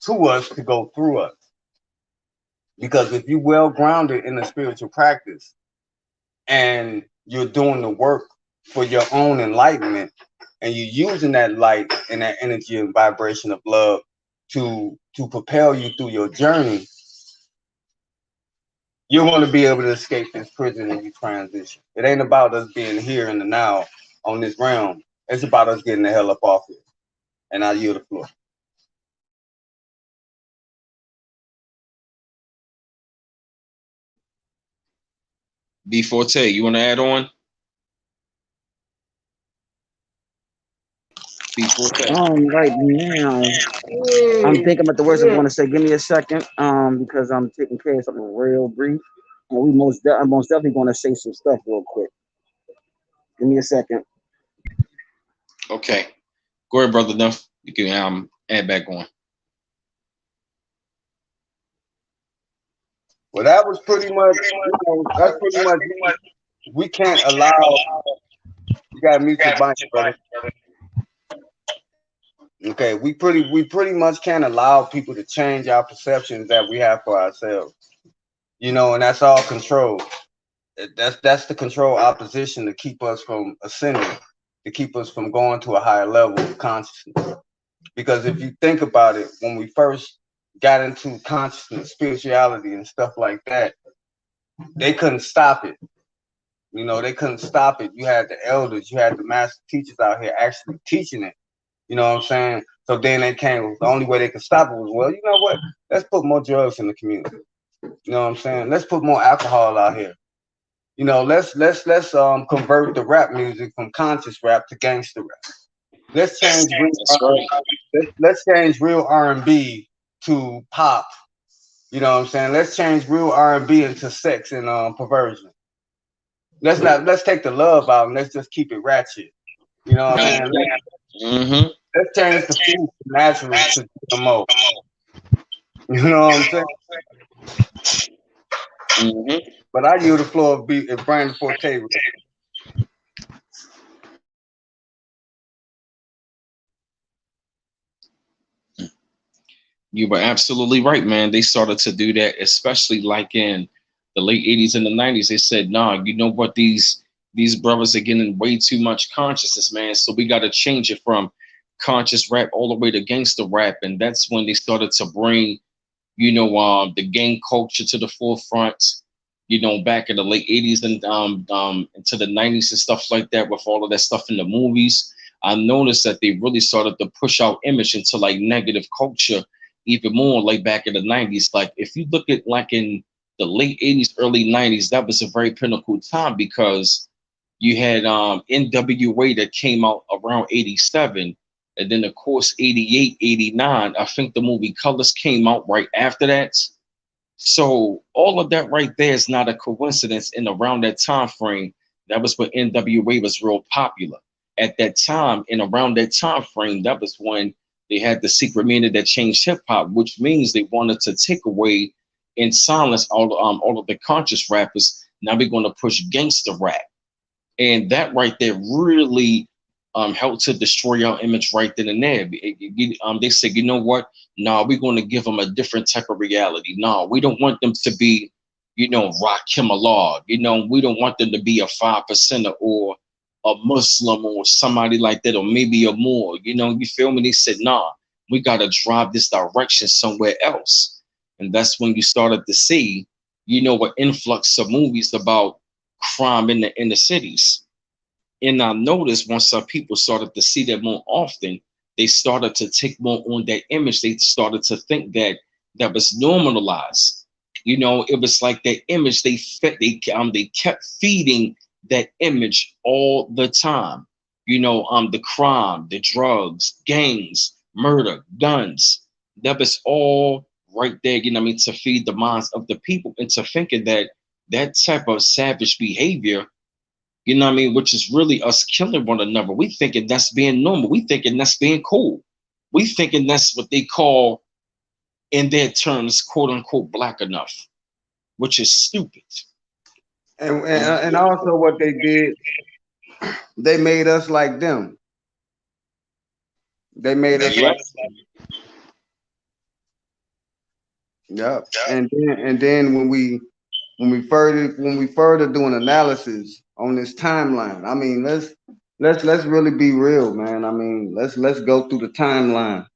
to us to go through us. Because if you're well grounded in a spiritual practice and you're doing the work for your own enlightenment, and you're using that light and that energy and vibration of love to propel you through your journey, you're going to be able to escape this prison when you transition. It ain't about us being here in the now on this realm. It's about us getting the hell up off it. And I yield the floor. B4T, you want to add on? B4T. Right now, I'm thinking about the words I'm going to say. Give me a second, because I'm taking care of something real brief, and I'm most definitely going to say some stuff real quick. Give me a second. Okay. Go ahead, brother Duff. You can add back on. Well, that was pretty much, that's pretty much, we can't allow, you got to mute your mic, brother. Okay, we pretty much can't allow people to change our perceptions that we have for ourselves. You know, and that's all control. That's the control opposition to keep us from ascending, to keep us from going to a higher level of consciousness. Because if you think about it, when we first got into consciousness, spirituality, and stuff like that, they couldn't stop it. You know, they couldn't stop it. You had the elders, you had the master teachers out here actually teaching it. You know what I'm saying? So then they came. The only way they could stop it was, well, you know what? Let's put more drugs in the community. You know what I'm saying? Let's put more alcohol out here. You know, let's convert the rap music from conscious rap to gangster rap. Let's change let's change real R&B to pop. You know what I'm saying? Let's change real R&B into sex and perversion. Let's take the love out and let's just keep it ratchet. You know what I'm saying? Let's change the food from natural to GMO. You know what I'm saying? But I yield the floor if Brian Forte. You were absolutely right, man. They started to do that, especially like in the late 80s and the 90s. They said, nah, you know what, these brothers are getting way too much consciousness, man. So we got to change it from conscious rap all the way to gangster rap. And that's when they started to bring, you know, the gang culture to the forefront, you know, back in the late 80s and into the 90s and stuff like that, with all of that stuff in the movies. I noticed that they really started to push out image into like negative culture even more, like back in the 90s. Like if you look at like in the late 80s, early 90s, that was a very pinnacle time because you had NWA that came out around 87. And then of course, 88, 89, I think the movie Colors came out right after that. So all of that right there is not a coincidence. And around that time frame, that was when NWA was real popular. At that time, and around that time frame, that was when they had the secret meaning that changed hip hop, which means they wanted to take away and silence all of the conscious rappers. Now we're going to push gangster rap, and that right there really helped to destroy our image right then and there. They said, you know what? No, we're going to give them a different type of reality. No, we don't want them to be, you know, Rakim Allah. You know, we don't want them to be a 5%er or a Muslim or somebody like that, or maybe a Moor. You know, you feel me? They said, nah, we got to drive this direction somewhere else. And that's when you started to see, you know, an influx of movies about crime in the inner cities. And I noticed once our people started to see that more often, they started to take more on that image. They started to think that that was normalized. You know, it was like that image they kept feeding that image all the time. You know, the crime, the drugs, gangs, murder, guns. That was all right there, you know what I mean, to feed the minds of the people into thinking that that type of savage behavior, you know what I mean, which is really us killing one another. We thinking that's being normal. We thinking that's being cool. We thinking that's what they call, in their terms, quote unquote, black enough, which is stupid. And also what they did, they made us like them. They made us like them. Yep. And then when we further do an analysis on this timeline, I mean, let's really be real, man. I mean, let's go through the timeline.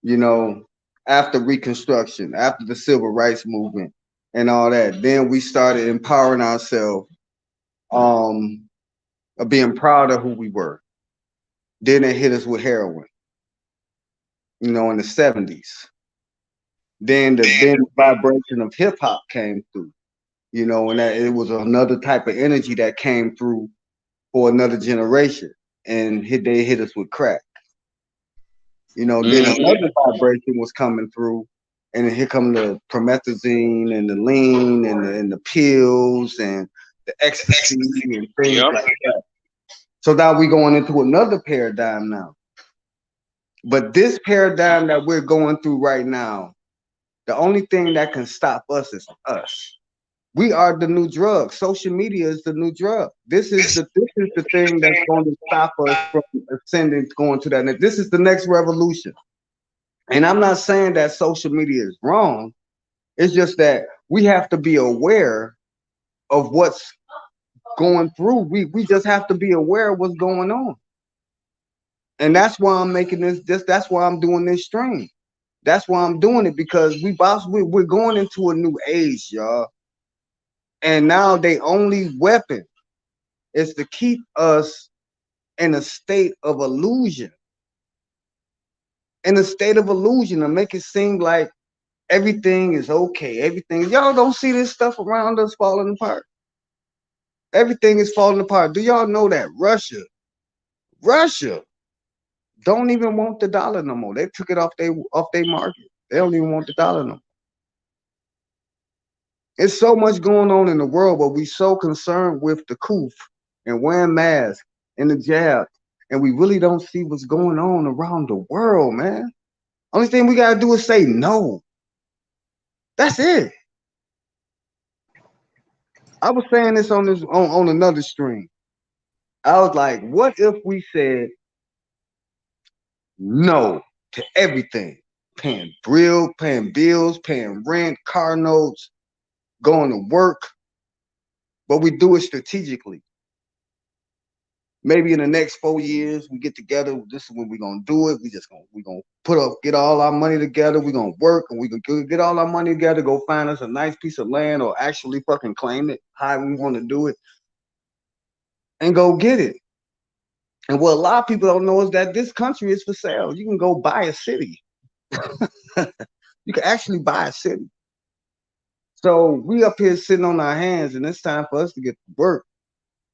You know, after Reconstruction, after the Civil Rights Movement and all that, then we started empowering ourselves, of being proud of who we were. Then they hit us with heroin, you know, in the 70s. Then the vibration of hip hop came through, you know, and that it was another type of energy that came through for another generation, and they hit us with crack. You know, then another vibration was coming through, and then here come the promethazine and the lean and the pills and the ecstasy and things like that. So now we're going into another paradigm now. But this paradigm that we're going through right now, the only thing that can stop us is us. We are the new drug. Social media is the new drug. This is the thing that's going to stop us from ascending, going to that. This is the next revolution. And I'm not saying that social media is wrong. It's just that we have to be aware of what's going through. We just have to be aware of what's going on. And that's why I'm making this that's why I'm doing this stream. That's why I'm doing it, because we're going into a new age, y'all. And now they only weapon is to keep us in a state of illusion. In a state of illusion, to make it seem like everything is okay. Everything, y'all don't see this stuff around us falling apart. Everything is falling apart. Do y'all know that Russia don't even want the dollar no more? They took it off their market. They don't even want the dollar no more. It's so much going on in the world, but we so concerned with the coof and wearing masks and the jab, and we really don't see what's going on around the world, man. Only thing we gotta do is say no. That's it. I was saying this on another stream. I was like, what if we said no to everything? Paying bills, paying rent, car notes, going to work, but we do it strategically. Maybe in the next 4 years we get together. This is when we're gonna do it. We're gonna get all our money together. We're gonna work, and we gonna get all our money together. Go find us a nice piece of land, or actually fucking claim it, how we want to do it, and go get it. And what a lot of people don't know is that this country is for sale. You can go buy a city. You can actually buy a city. So we up here sitting on our hands, and it's time for us to get to work.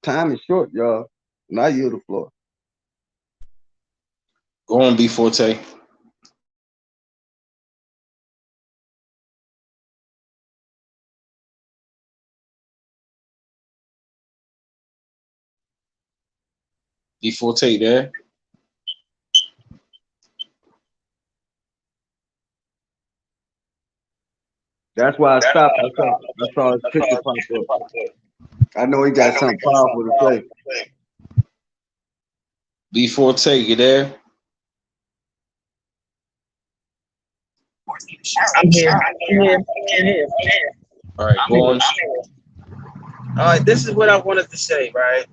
Time is short, y'all. And I yield the floor. Go on, B Forte. B Forte there. That's why I stopped. I saw his picture pop up. I know he got something powerful to say. B Forte, you there? I'm here. All right, go on. All right, this is what I wanted to say, right?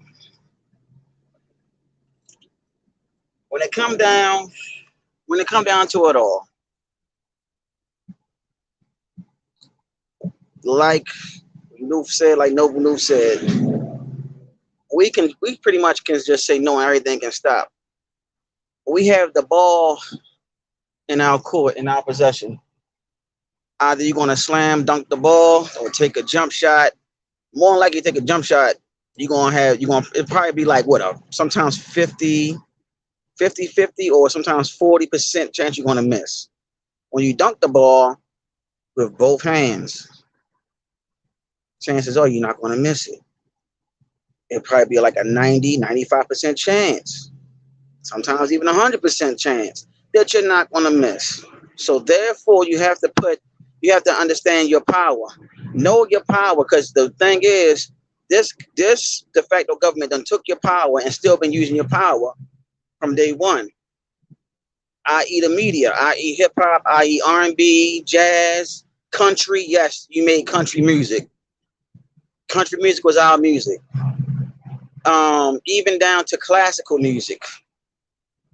When it come down to it all, like Noble Noof said, we pretty much can just say no and everything can stop. We have the ball in our court, in our possession. Either you're gonna slam dunk the ball or take a jump shot. More than likely take a jump shot, it'll probably be like sometimes 50, or sometimes 40% chance you're gonna miss. When you dunk the ball with both hands, chances are you're not gonna miss it. It'll probably be like a 90, 95% chance. Sometimes even 100% chance that you're not gonna miss. So therefore you have to understand your power. Know your power, because the thing is, this de facto government done took your power and still been using your power from day one. I.e. the media, i.e. hip hop, i.e. R&B, jazz, country. Yes, you made country music. Country music was our music. Even down to classical music.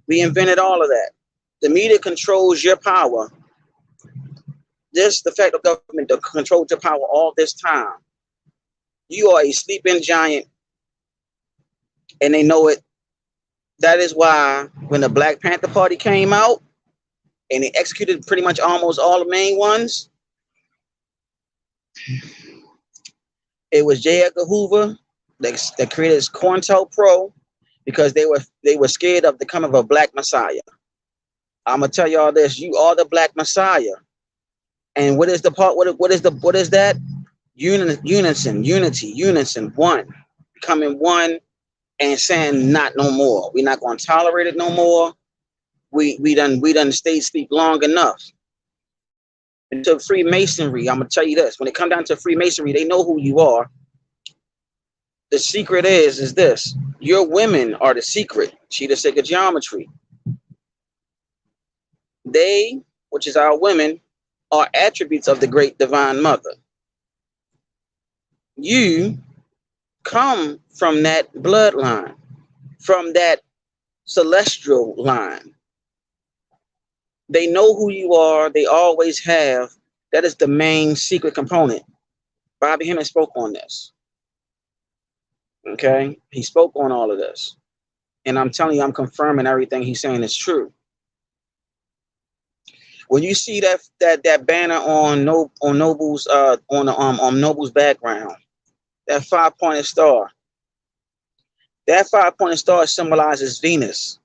We invented all of that. The media controls your power. This de facto government controls your power all this time. You are a sleeping giant, and they know it. That is why when the Black Panther Party came out and they executed pretty much almost all the main ones, it was J. Edgar Hoover that created COINTELPRO, because they were scared of the coming of a Black Messiah. I'm gonna tell y'all this: you are the Black Messiah. And what is the part? What is that? Unison, one, becoming one, and saying not no more. We're not going to tolerate it no more. We done stayed asleep long enough. Into Freemasonry, I'm gonna tell you this: when it comes down to Freemasonry, they know who you are. The secret is this: your women are the secret. She the sacred geometry. They, which is our women, are attributes of the great divine mother. You come from that bloodline, from that celestial line. They know who you are. They always have. That is the main secret component. Bobby Hemming spoke on this. Okay, he spoke on all of this, and I'm telling you, I'm confirming everything he's saying is true. When you see that banner on Noble's on Noble's background, that 5-pointed star, that 5-pointed star symbolizes Venus.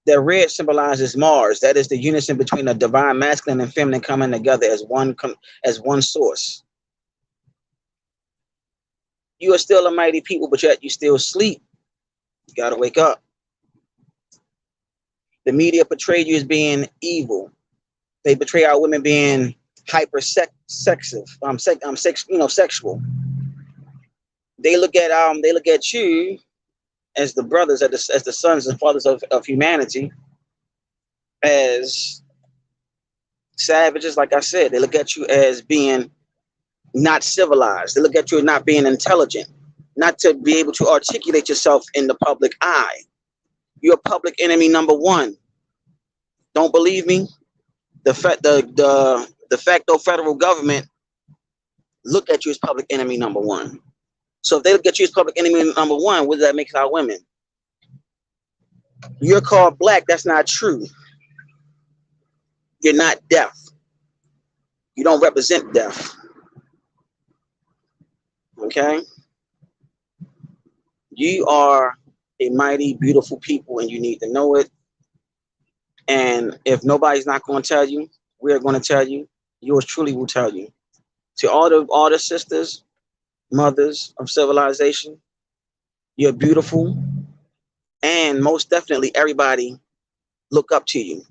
That red symbolizes Mars. That is the unison between the divine masculine and feminine coming together as one source. You are still a mighty people, but yet you still sleep. You gotta wake up. The media portrayed you as being evil. They portray our women being sexual. They look at you as the brothers, as the sons and fathers of humanity, as savages. Like I said, they look at you as being not civilized. They look at you as not being intelligent, not to be able to articulate yourself in the public eye. You're public enemy number one. Don't believe me? The facto federal government look at you as public enemy number one. So if they look at you as public enemy number one, what does that make our women? You're called black. That's not true. You're not deaf. You don't represent deaf. Okay? You are a mighty, beautiful people, and you need to know it. And if nobody's not going to tell you, we're going to tell you. Yours truly will tell you. To all the sisters, mothers of civilization, you're beautiful, and most definitely everybody look up to you.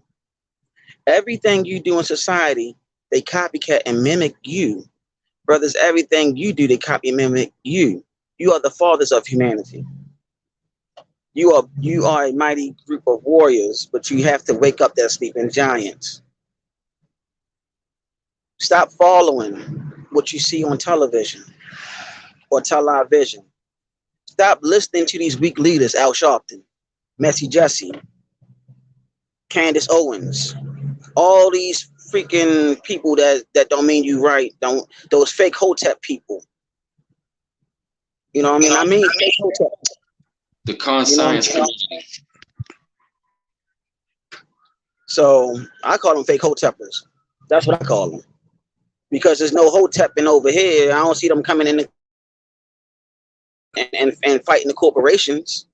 Everything you do in society, they copycat and mimic you. Brothers, everything you do, they copy and mimic you. You are the fathers of humanity. You are a mighty group of warriors, but you have to wake up that sleeping giants. Stop following what you see on television or television. Stop listening to these weak leaders, Al Sharpton, Messy Jesse, Candace Owens, all these freaking people that don't mean you right. Those fake Hotep people. You know what I mean? Fake Hotep. The conscience community. So I call them fake Hotepers. That's what I call them. Because there's no Hotepping over here. I don't see them coming in and fighting the corporations.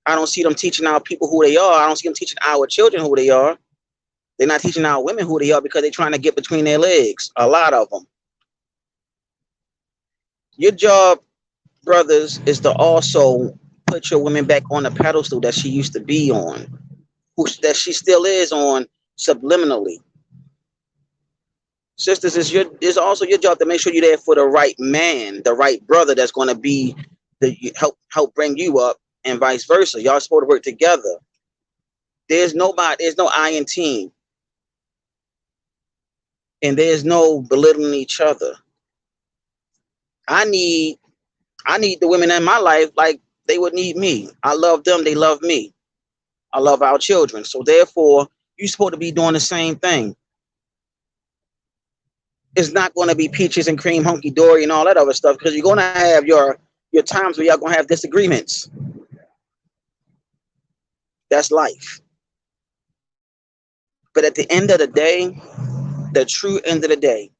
I don't see them teaching our people who they are. I don't see them teaching our children who they are. They're not teaching our women who they are because they're trying to get between their legs. A lot of them. Your job, brothers, is to also put your women back on the pedestal that she used to be on, that she still is on subliminally. Sisters, it's also your job to make sure you're there for the right man, the right brother that's going to be help bring you up, and vice versa. Y'all supposed to work together. There's no I in team, and there's no belittling each other. I need the women in my life like they would need me. I love them. They love me. I love our children. So therefore, you're supposed to be doing the same thing. It's not going to be peaches and cream, hunky dory, and all that other stuff, because you're going to have your times where y'all going to have disagreements. That's life. But at the end of the day, the true end of the day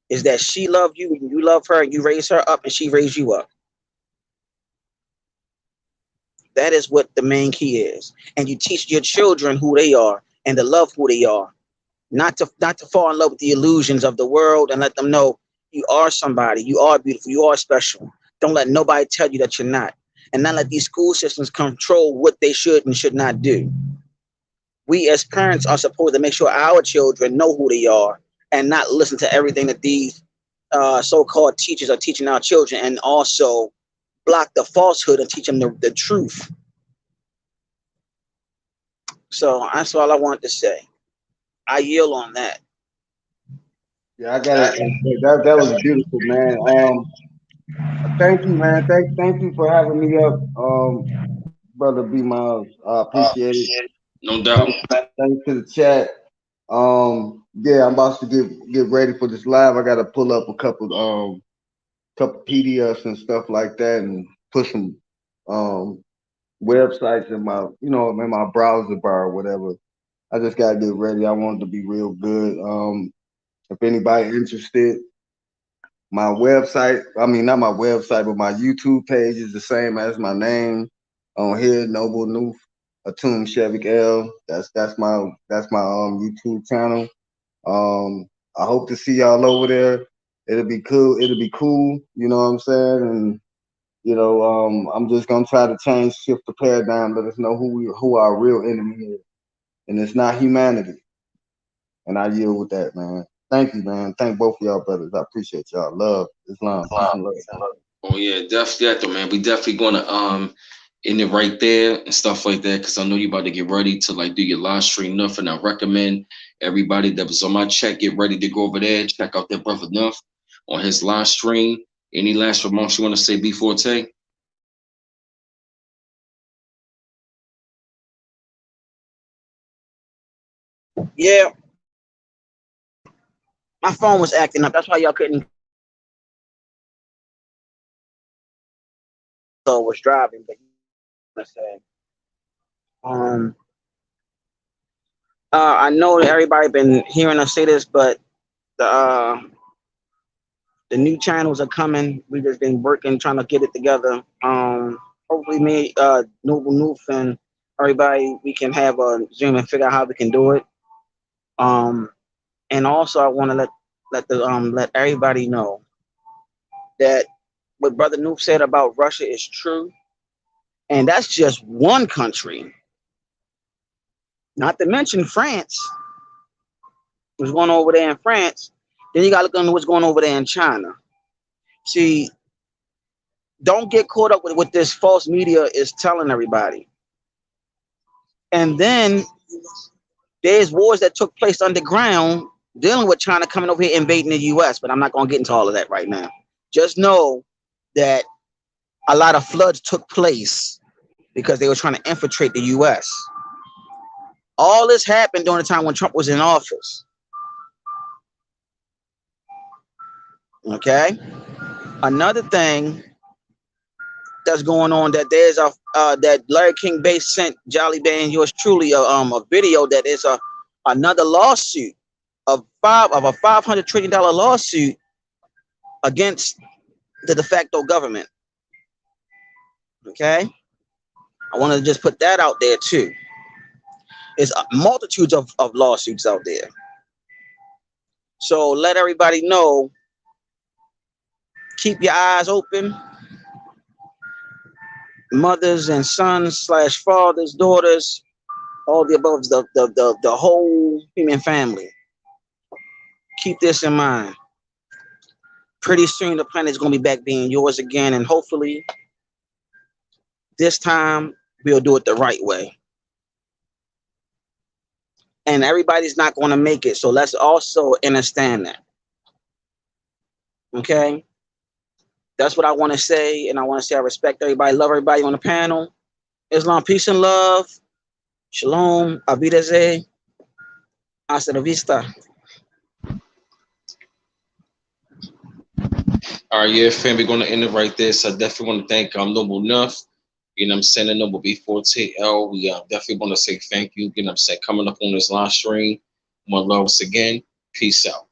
is that she loved you and you love her, and you raise her up and she raised you up. That is what the main key is. And you teach your children who they are and to love who they are. Not to fall in love with the illusions of the world, and let them know you are somebody, you are beautiful, you are special. Don't let nobody tell you that you're not. And not let these school systems control what they should and should not do. We as parents are supposed to make sure our children know who they are and not listen to everything that these so-called teachers are teaching our children, and also block the falsehood and teach them the truth. So that's all I wanted to say. I yield on that. Yeah, I got it. That was beautiful, man. Thank you, man. Thank you for having me up, brother B Miles. I appreciate it. No doubt. Thanks to the chat. Yeah, I'm about to get ready for this live. I gotta pull up a couple PDFs and stuff like that, and put some websites in my in my browser bar or whatever. I just gotta get ready. I want it to be real good. If anybody interested, my website, I mean not my website, but my YouTube page is the same as my name on here, Noble Noof Atum Shevik L. That's my YouTube channel. I hope to see y'all over there. It'll be cool. It'll be cool. You know what I'm saying? And I'm just gonna try to shift the paradigm, let us know who our real enemy is, and it's not humanity. And I yield with that, man. Thank you, man. Thank both of y'all brothers. I appreciate y'all. Love Islam. Peace and love. Oh yeah, definitely that though, man. We definitely gonna end it right there and stuff like that, because I know you about to get ready to like do your live stream Nuff, and I recommend everybody that was on my chat get ready to go over there and check out that brother Nuff on his live stream. Any last remarks you want to say before Tay? Yeah, my phone was acting up. That's why y'all couldn't. So was driving, but I said, I know that everybody been hearing us say this, but the new channels are coming. We just been working, trying to get it together. Hopefully, me, Noble Noof, and everybody, we can have a Zoom and figure out how we can do it. And also, I want to let everybody know that what Brother Noof said about Russia is true, and that's just one country. Not to mention France. What's going on over there in France? Then you got to look into what's going on over there in China. See, don't get caught up with what this false media is telling everybody. And then there's wars that took place underground dealing with China coming over here invading the U.S., but I'm not going to get into all of that right now. Just know that a lot of floods took place because they were trying to infiltrate the U.S. All this happened during the time when Trump was in office. Okay? Another thing that's going on, that there's that Larry King Base sent Jolly Band yours truly a video that is another lawsuit of a $500 trillion lawsuit against the de facto government. Okay, I want to just put that out there too. There's multitudes of lawsuits out there. So let everybody know. Keep your eyes open. Mothers and sons / fathers, daughters, all the above, the whole human family. Keep this in mind. Pretty soon the planet is going to be back being yours again, and hopefully this time we'll do it the right way. And everybody's not going to make it, so let's also understand that. Okay? That's what I want to say, and I want to say I respect everybody, love everybody on the panel. Islam, peace and love. Shalom, Avidazeh, hasta la vista. All right, yeah, fam, we're gonna end it right there. So I definitely want to thank Noble Nuff. You know what I'm saying? Noble B4TL. We definitely want to say thank you. You know what I'm saying? Coming up on this live stream. One love once again. Peace out.